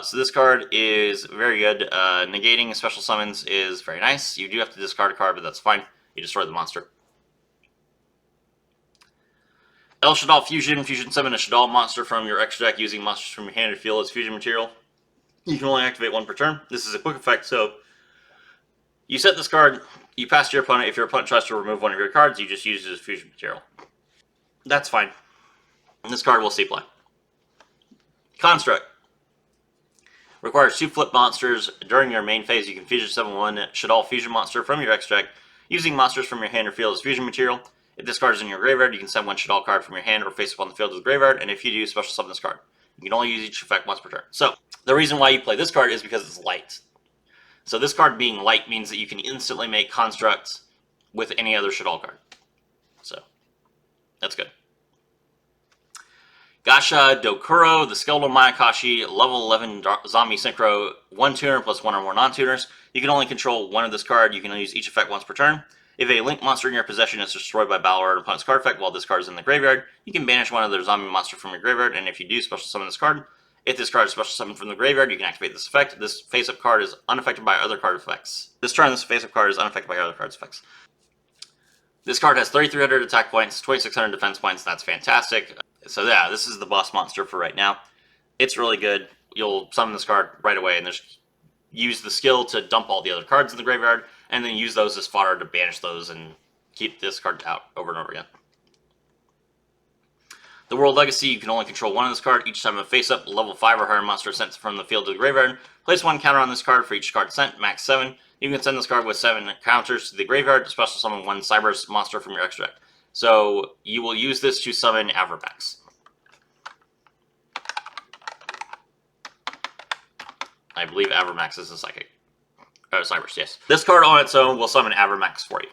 So this card is very good. Negating special summons is very nice. You do have to discard a card, but that's fine. You destroy the monster. El Shadoll Fusion. Fusion summon a Shadoll monster from your extra deck using monsters from your hand to field as fusion material. You can only activate 1 per turn. This is a quick effect, so you set this card, you pass to your opponent. If your opponent tries to remove 1 of your cards, you just use it as fusion material. That's fine. And this card will see play. Construct. Requires 2 flip monsters. During your main phase, you can fusion summon 1 Shadoll fusion monster from your extract using monsters from your hand or field as fusion material. If this card is in your graveyard, you can send 1 Shadoll card from your hand or face up on the field to the graveyard, and if you do, special summon this card. You can only use each effect once per turn. So, the reason why you play this card is because it's light. So this card being light means that you can instantly make constructs with any other Shadoll card. So, that's good. Gasha Dokuro, the Skeletal Mayakashi, level 11 Zombie Synchro, 1 tuner plus 1 or more non-tuners. You can only control 1 of this card. You can use each effect once per turn. If a link monster in your possession is destroyed by battle or an opponent's card effect while this card is in the graveyard, you can banish 1 other zombie monster from your graveyard, and if you do, special summon this card. If this card is special summoned from the graveyard, you can activate this effect. This face-up card is unaffected by other card effects. This turn, this face-up card is unaffected by other cards' effects. This card has 3,300 attack points, 2,600 defense points. That's fantastic. So yeah, this is the boss monster for right now. It's really good. You'll summon this card right away and just use the skill to dump all the other cards in the graveyard, and then use those as fodder to banish those and keep this card out over and over again. The World Legacy, you can only control 1 of this card. Each time a face-up, level 5 or higher monster is sent from the field to the graveyard. Place 1 counter on this card for each card sent, max 7. You can send this card with 7 counters to the graveyard to special summon 1 Cyber monster from your extra deck. So you will use this to summon Avramax. I believe Avramax is a psychic. Cybers, yes. This card on its own will summon Avramax for you.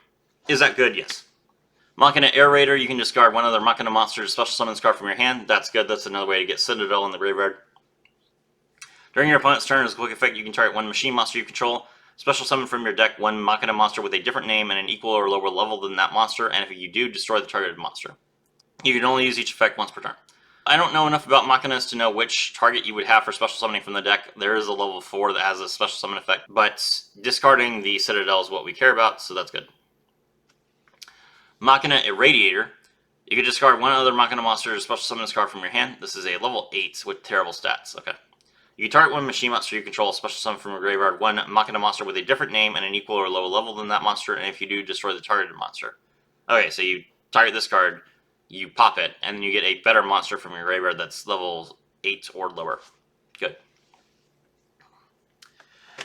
Is that good? Yes. Machina Air Raider, you can discard 1 other Machina monster to special summon this card from your hand. That's good. That's another way to get Citadel in the graveyard. During your opponent's turn, as a quick effect, you can target 1 machine monster you control. Special summon from your deck 1 Machina monster with a different name and an equal or lower level than that monster, and if you do, destroy the targeted monster. You can only use each effect once per turn. I don't know enough about Machinas to know which target you would have for special summoning from the deck. There is a level 4 that has a special summon effect, but discarding the Citadel is what we care about, so that's good. Machina Irradiator. You can discard 1 other Machina monster to special summon this card from your hand. This is a level 8 with terrible stats. Okay. You can target 1 machine monster you control, special summon from your graveyard 1 Machina monster with a different name and an equal or lower level than that monster, and if you do, destroy the targeted monster. Okay, so you target this card, you pop it, and then you get a better monster from your graveyard that's level 8 or lower. Good.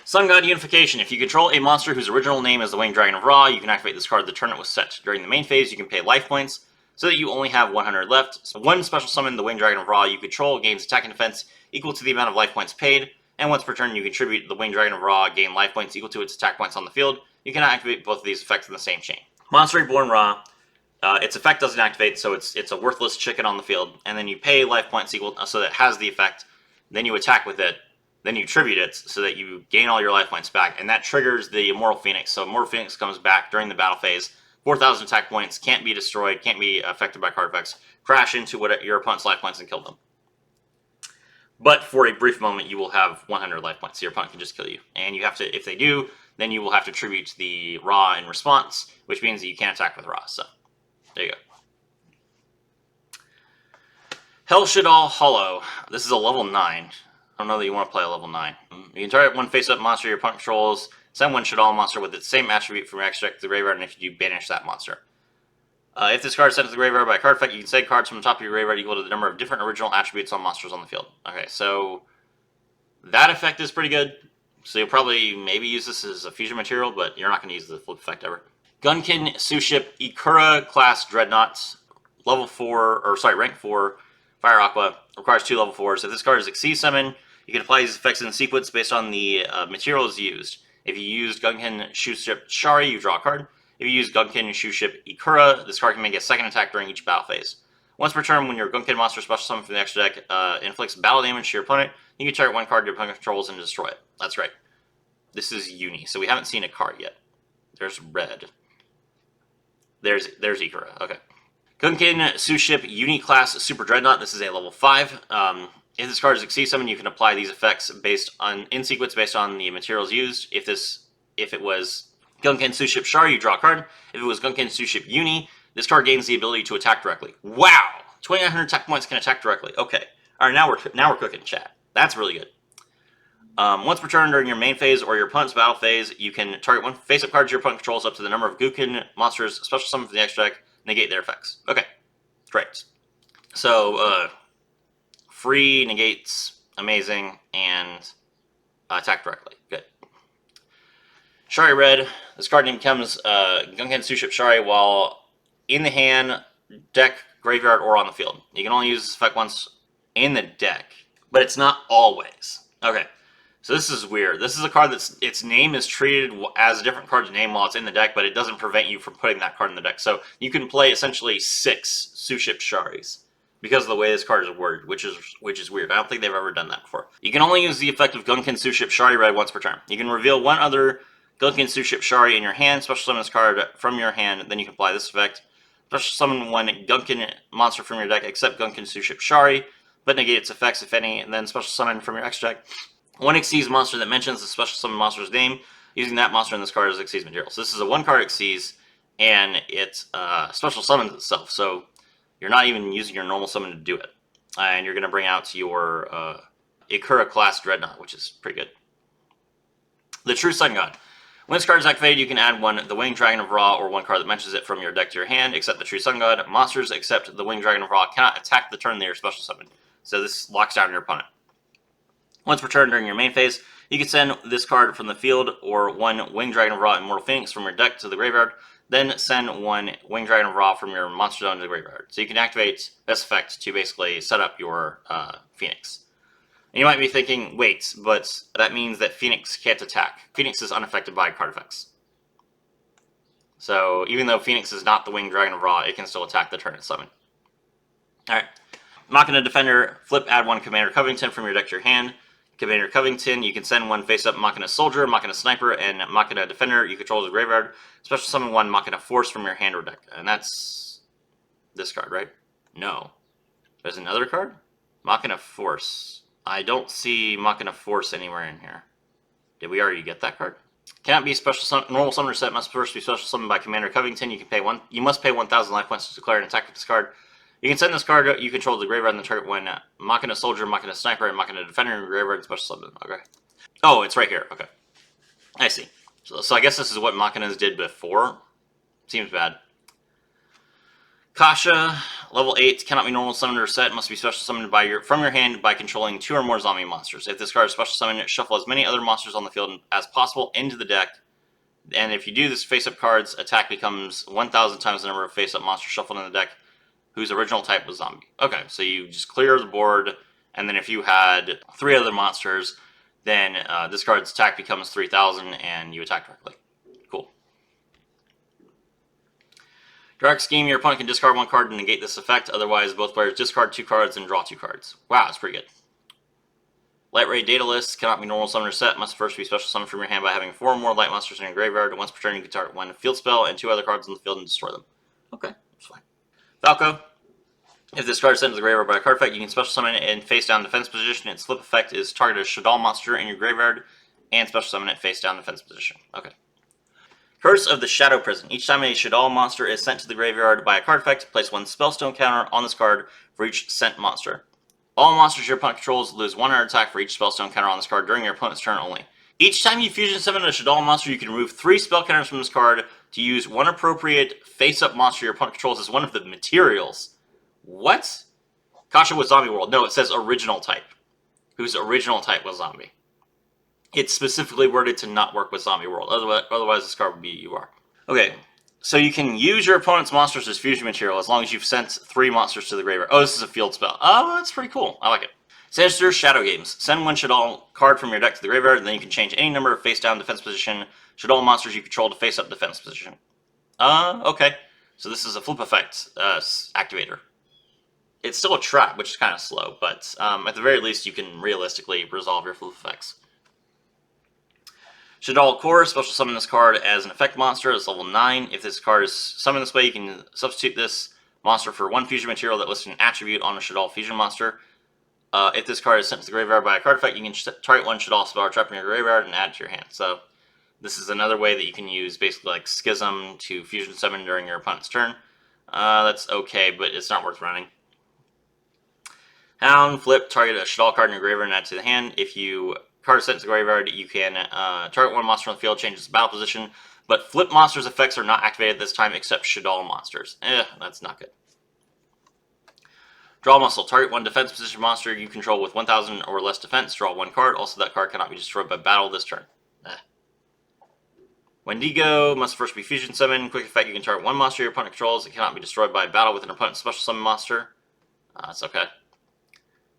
Sun God Unification. If you control a monster whose original name is the Winged Dragon of Ra, you can activate this card the turn it was set. During the main phase, you can pay life points so that you only have 100 left. So one special summon the Winged Dragon of Ra you control gains attack and defense equal to the amount of life points paid, and once per turn you contribute the Winged Dragon of Ra, gain life points equal to its attack points on the field. You cannot activate both of these effects in the same chain. Monster Reborn Ra. Its effect doesn't activate, so it's a worthless chicken on the field, and then you pay life points equal so that it has the effect, then you attack with it, then you tribute it so that you gain all your life points back, and that triggers the Immortal Phoenix. So Immortal Phoenix comes back during the battle phase, 4,000 attack points, can't be destroyed, can't be affected by card effects, crash into your opponent's life points and kill them. But for a brief moment, you will have 100 life points, so your opponent can just kill you. And you have to, if they do, then you will have to tribute the Ra in response, which means that you can't attack with Ra. So there you go. Hell Shadoll Hollow. This is a level 9. I don't know that you want to play a level 9. You can target one face-up monster your opponent controls, send one Shadoll monster with its same attribute from your extract to the graveyard, and if you do, banish that monster. If this card is sent to the graveyard by a card effect, you can send cards from the top of your graveyard equal to the number of different original attributes on monsters on the field. Okay, so that effect is pretty good. So you'll probably maybe use this as a fusion material, but you're not going to use the flip effect ever. Gunkin Suship Ikura class Dreadnought, level 4, or sorry, rank 4, Fire Aqua, requires 2 level 4s. If this card is Exceed Summon, you can apply these effects in sequence based on the materials used. If you use Gunkin Suship Shari, you draw a card. If you use Gunkin Suship Ikura, this card can make a second attack during each battle phase. Once per turn, when your Gunkin monster special summon from the extra deck inflicts battle damage to your opponent, you can target one card your opponent controls and destroy it. That's right. This is Uni, so we haven't seen a card yet. There's Red. There's Ikura. Okay. Gunkin Suship Uni class Super Dreadnought. This is a level 5. If this card is Exceed Summon, you can apply these effects in sequence based on the materials used. If it was Gunkin Suship Shari, you draw a card. If it was Gunkin Suship Uni, this card gains the ability to attack directly. Wow! 2,900 attack points can attack directly. Okay. All right, now we're cooking, chat. That's really good. Once per turn during your main phase or your opponent's battle phase, you can target one face-up card your opponent controls up to the number of Gunkin monsters special summon from the extra deck, negate their effects. Okay, great. So, free, negates, amazing, and attack directly. Good. Shari Red. This card name becomes Gunkin Suship Shari while in the hand, deck, graveyard, or on the field. You can only use this effect once in the deck, but it's not always. Okay. So this is weird. This is a card that's its name is treated as a different card's name while it's in the deck, but it doesn't prevent you from putting that card in the deck. So you can play essentially 6 Suship Sharis because of the way this card is worded, which is weird. I don't think they've ever done that before. You can only use the effect of Gunkin Suship Shari Red once per turn. You can reveal one other Gunkin Suship Shari in your hand, special summon this card from your hand, then you can apply this effect. Special summon one Gunkin monster from your deck except Gunkin Suship Shari, but negate its effects if any, and then special summon from your extra deck one Xyz monster that mentions the special summon monster's name, using that monster in this card as Xyz material. So this is a 1-card Xyz, and it special summons itself, so you're not even using your normal summon to do it. And you're going to bring out your Ikura class Dreadnought, which is pretty good. The True Sun God. When this card is activated, you can add the Winged Dragon of Ra, or one card that mentions it from your deck to your hand, except the True Sun God. Monsters except the Winged Dragon of Ra cannot attack the turn they are special summoned. So this locks down your opponent. Once per turn during your main phase, you can send this card from the field or one Winged Dragon of Ra Immortal Phoenix from your deck to the graveyard, then send one Winged Dragon of Ra from your monster zone to the graveyard. So you can activate this effect to basically set up your Phoenix. And you might be thinking, wait, but that means that Phoenix can't attack. Phoenix is unaffected by card effects. So even though Phoenix is not the Winged Dragon of Ra, it can still attack the turn it's summoned. Alright. Machina Defender, flip, add one Commander Covington from your deck to your hand. Commander Covington, you can send one face-up Machina Soldier, Machina Sniper, and Machina Defender you control the graveyard. Special summon one Machina Force from your hand or deck. And that's this card, right? No. There's another card? Machina Force. I don't see Machina Force anywhere in here. Did we already get that card? Cannot be normal summoner set, must first be special summoned by Commander Covington. You must pay 1,000 life points to declare an attack with this card. You can send this card you control to the graveyard and then target one Machina Soldier, Machina Sniper, and Machina Defender in your graveyard and special summon. Okay. Oh, it's right here. Okay. I see. So I guess this is what Machinas did before. Seems bad. Kasha, Level 8 cannot be normal summoned or set. Must be special summoned from your hand by controlling 2 or more zombie monsters. If this card is special summoned, shuffle as many other monsters on the field as possible into the deck. And if you do this face-up card's attack becomes 1,000 times the number of face-up monsters shuffled in the deck whose original type was zombie. Okay, so you just clear the board, and then if you had 3 other monsters, then this card's attack becomes 3,000 and you attack directly. Cool. Dark Scheme, your opponent can discard 1 card to negate this effect. Otherwise, both players discard 2 cards and draw 2 cards. Wow, that's pretty good. Light Ray Data List cannot be normal summoned or set. Must first be special summoned from your hand by having 4 or more light monsters in your graveyard. Once per turn, you can target 1 field spell and 2 other cards on the field and destroy them. Okay, that's fine. Falco. If this card is sent to the graveyard by a card effect, you can special summon it in face down defense position. Its flip effect is target a Shadoll monster in your graveyard and special summon it face down defense position. Okay. Curse of the Shadow Prison. Each time a Shadoll monster is sent to the graveyard by a card effect, place 1 spellstone counter on this card for each sent monster. All monsters your opponent controls lose 1 attack attack for each spellstone counter on this card during your opponent's turn only. Each time you fusion summon a Shadoll monster, you can remove 3 spell counters from this card to use 1 appropriate face-up monster your opponent controls as one of the materials. What? Kasha was Zombie World. No, it says original type. Whose original type was zombie. It's specifically worded to not work with Zombie World. Otherwise this card would be UR. Okay, so you can use your opponent's monsters as fusion material as long as you've sent 3 monsters to the graveyard. Oh, this is a field spell. Oh, that's pretty cool. I like it. Sinister Shadow Games. Send 1 Shadoll card from your deck to the graveyard, and then you can change any number of face-down defense position Shadoll monsters you control to face-up defense position. Okay. So this is a flip effect activator. It's still a trap, which is kind of slow, but at the very least, you can realistically resolve your flip effects. Shadoll Core, special summon this card as an effect monster. It's level 9. If this card is summoned this way, you can substitute this monster for 1 fusion material that lists an attribute on a Shadoll fusion monster. If this card is sent to the graveyard by a card effect, you can target 1 Shadoll spell or trap in your graveyard and add it to your hand. So this is another way that you can use basically like Schism to fusion summon during your opponent's turn. That's okay, but it's not worth running. Hound, flip, target a Shadoll card in your graveyard and add it to the hand. If you card is sent to the graveyard, you can target 1 monster on the field, change its battle position, but flip monsters' effects are not activated this time except Shadoll monsters. That's not good. Draw Muscle. Target 1 defense position monster you control with 1,000 or less defense. Draw 1 card. Also, that card cannot be destroyed by battle this turn. Wendigo must first be fusion summoned. Quick effect, you can target 1 monster your opponent controls. It cannot be destroyed by battle with an opponent's special summon monster. That's okay.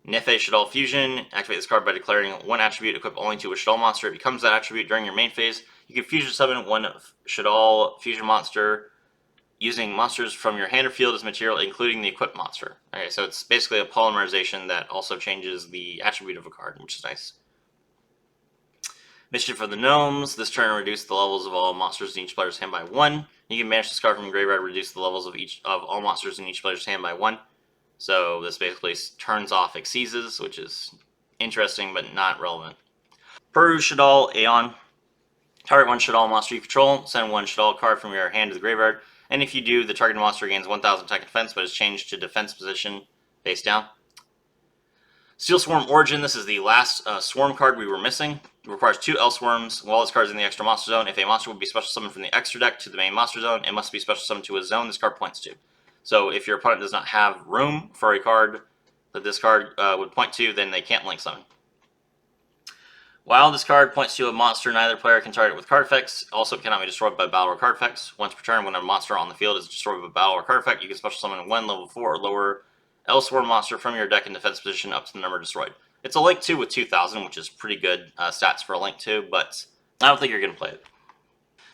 Nefe Shadoll Fusion. Activate this card by declaring 1 attribute equipped only to a Shadoll monster. It becomes that attribute during your main phase. You can fusion summon 1 Shadoll fusion monster using monsters from your hand or field as material, including the equipped monster. Okay, so it's basically a polymerization that also changes the attribute of a card, which is nice. Mischief of the Gnomes. This turn reduce the levels of all monsters in each player's hand by 1. You can banish this card from your graveyard, reduce the levels of all monsters in each player's hand by 1. So this basically turns off Exceeses, which is interesting but not relevant. Peru Shadoll Aeon. Target 1 Shadoll monster you control. Send 1 Shadoll card from your hand to the graveyard. And if you do, the targeted monster gains 1,000 attack and defense, but is changed to defense position face down. Steel Swarm Origin. This is the last Swarm card we were missing. It requires 2 L Swarms. While this card is in the extra monster zone, if a monster would be special summoned from the extra deck to the main monster zone, it must be special summoned to a zone this card points to. So if your opponent does not have room for a card that this card would point to, then they can't link summon. While this card points to a monster, neither player can target it with card effects. Also, it cannot be destroyed by battle or card effects. Once per turn, when a monster on the field is destroyed by battle or card effect, you can special summon 1 level 4 or lower L-Swarm monster from your deck in defense position up to the number destroyed. It's a Link 2 with 2,000, which is pretty good stats for a Link 2, but I don't think you're going to play it.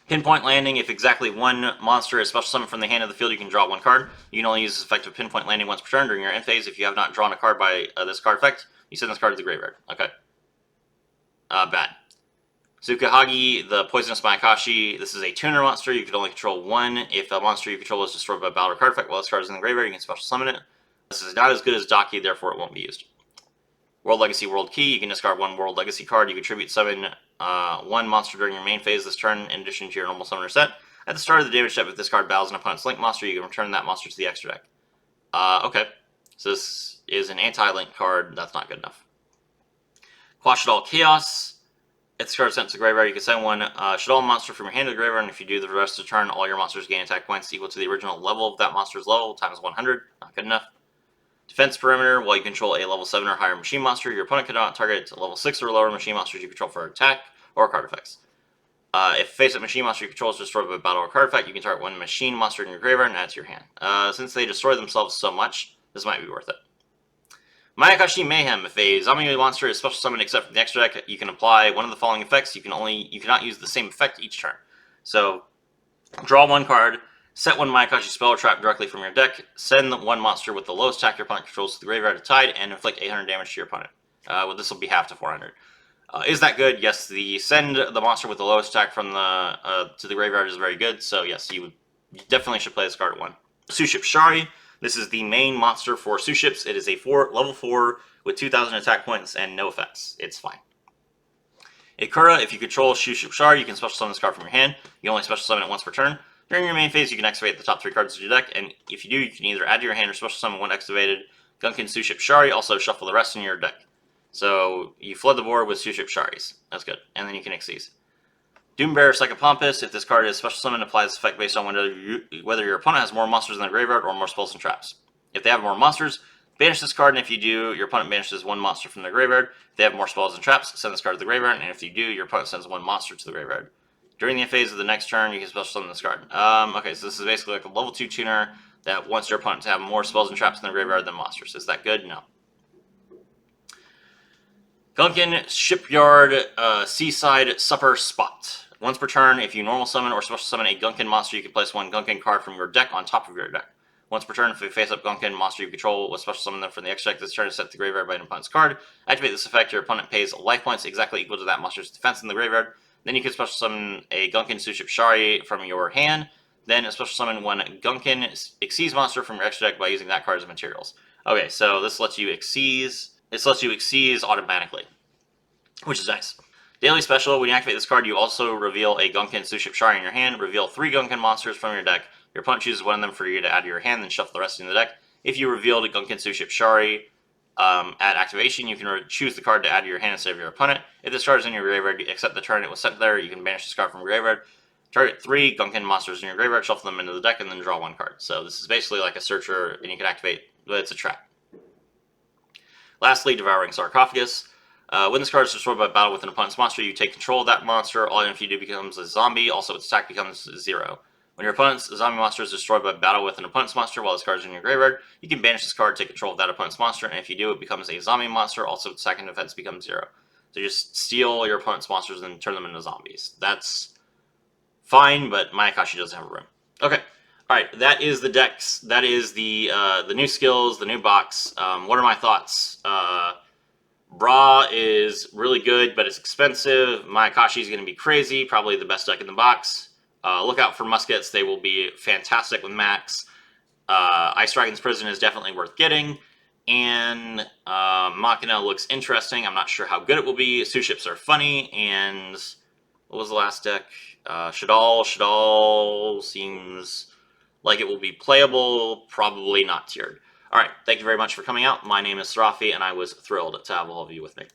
Pinpoint Landing. If exactly 1 monster is special summoned from the hand of the field, you can draw 1 card. You can only use this effect of Pinpoint Landing once per turn during your end phase. If you have not drawn a card by this card effect, you send this card to the graveyard. Okay. Bad. Tsukahagi, the Poisonous Mayakashi. This is a tuner monster. You can only control 1. If a monster you control is destroyed by battle or card effect while this card is in the graveyard, you can special summon it. This is not as good as Daki, therefore it won't be used. World Legacy World Key. You can discard 1 World Legacy card. You contribute summon 1 monster during your main phase this turn in addition to your normal summoner set. At the start of the damage step, if this card battles an opponent's Link monster, you can return that monster to the extra deck. Okay. So this is an anti-Link card. That's not good enough. Quashadal Chaos. If this card is sent to the graveyard, you can send one Shadoll monster from your hand to the graveyard, and if you do, the rest of the turn, all your monsters gain attack points equal to the original level of that monster's level times 100. Not good enough. Defense perimeter, while you control a level 7 or higher machine monster, your opponent cannot target level 6 or lower machine monsters you control for attack or card effects. If face-up machine monster you control is destroyed by battle or card effect, you can target one machine monster in your graveyard and add to your hand. Since they destroy themselves so much, this might be worth it. Mayakashi Mayhem. If a zombie monster is special summoned except for the extra deck, you can apply one of the following effects. You cannot use the same effect each turn. So, draw one card, set one Mayakashi spell or trap directly from your deck, send one monster with the lowest attack your opponent controls to the graveyard to tide, and inflict 800 damage to your opponent. This will be half to 400. Is that good? Yes, the send the monster with the lowest attack from to the graveyard is very good. So yes, you definitely should play this card at 1. Suship Shari. This is the main monster for Suships. It is a level 4 with 2,000 attack points and no effects. It's fine. Ikura, if you control Suship Shari, you can special summon this card from your hand. You only special summon it once per turn. During your main phase, you can activate the top 3 cards of your deck, and if you do, you can either add to your hand or special summon one activated Gunkin Suship Shari. Also, shuffle the rest in your deck. So you flood the board with Suship Sharis. That's good. And then you can Xyz. Doombearer Psychopompus. If this card is special summoned, applies this effect based on whether your opponent has more monsters in their graveyard or more spells and traps. If they have more monsters, banish this card, and if you do, your opponent banishes one monster from their graveyard. If they have more spells and traps, send this card to the graveyard, and if you do, your opponent sends one monster to the graveyard. During the phase of the next turn, you can special summon this card. Okay, so this is basically like a level 2 tuner that wants your opponent to have more spells and traps in their graveyard than monsters. Is that good? No. Gunkin Shipyard Seaside Supper Spot. Once per turn, if you normal summon or special summon a Gunkin monster, you can place one Gunkin card from your deck on top of your deck. Once per turn, if you face up Gunkin monster you control with special summon them from the extra deck, this turn is set to the graveyard by an opponent's card. Activate this effect, your opponent pays life points exactly equal to that monster's defense in the graveyard. Then you can special summon a Gunkin Suship Shari from your hand. Then special summon one Gunkin Xyz monster from your extra deck by using that card as materials. Okay, so this lets you Xyz. This lets you Xyz automatically, which is nice. Daily special, when you activate this card, you also reveal a Gunkin Suship Shari in your hand. Reveal 3 Gunkin monsters from your deck. Your opponent chooses one of them for you to add to your hand, then shuffle the rest in the deck. If you revealed a Gunkin Suship Shari at activation, you can choose the card to add to your hand instead of your opponent. If this card is in your graveyard, except the turn it was sent there, you can banish this card from your graveyard. Target 3 Gunkin monsters in your graveyard, shuffle them into the deck, and then draw 1 card. So this is basically like a searcher, and you can activate, but it's a trap. Lastly, Devouring Sarcophagus. When this card is destroyed by battle with an opponent's monster, you take control of that monster. All you do becomes a zombie. Also, its attack becomes 0. When your opponent's zombie monster is destroyed by battle with an opponent's monster while this card is in your graveyard, you can banish this card, take control of that opponent's monster, and if you do, it becomes a zombie monster. Also, its attack and defense becomes 0. So just steal your opponent's monsters and turn them into zombies. That's fine, but Mayakashi doesn't have room. Okay. Alright, that is the decks. That is the new skills, the new box. What are my thoughts? Bra is really good, but it's expensive. Mayakashi is going to be crazy, probably the best deck in the box. Look out for muskets, they will be fantastic with Max. Ice Dragon's Prison is definitely worth getting. And Machina looks interesting. I'm not sure how good it will be. Suships are funny. And what was the last deck? Shadoll. Shadoll seems like it will be playable, probably not tiered. Alright, thank you very much for coming out. My name is Sarafi, and I was thrilled to have all of you with me.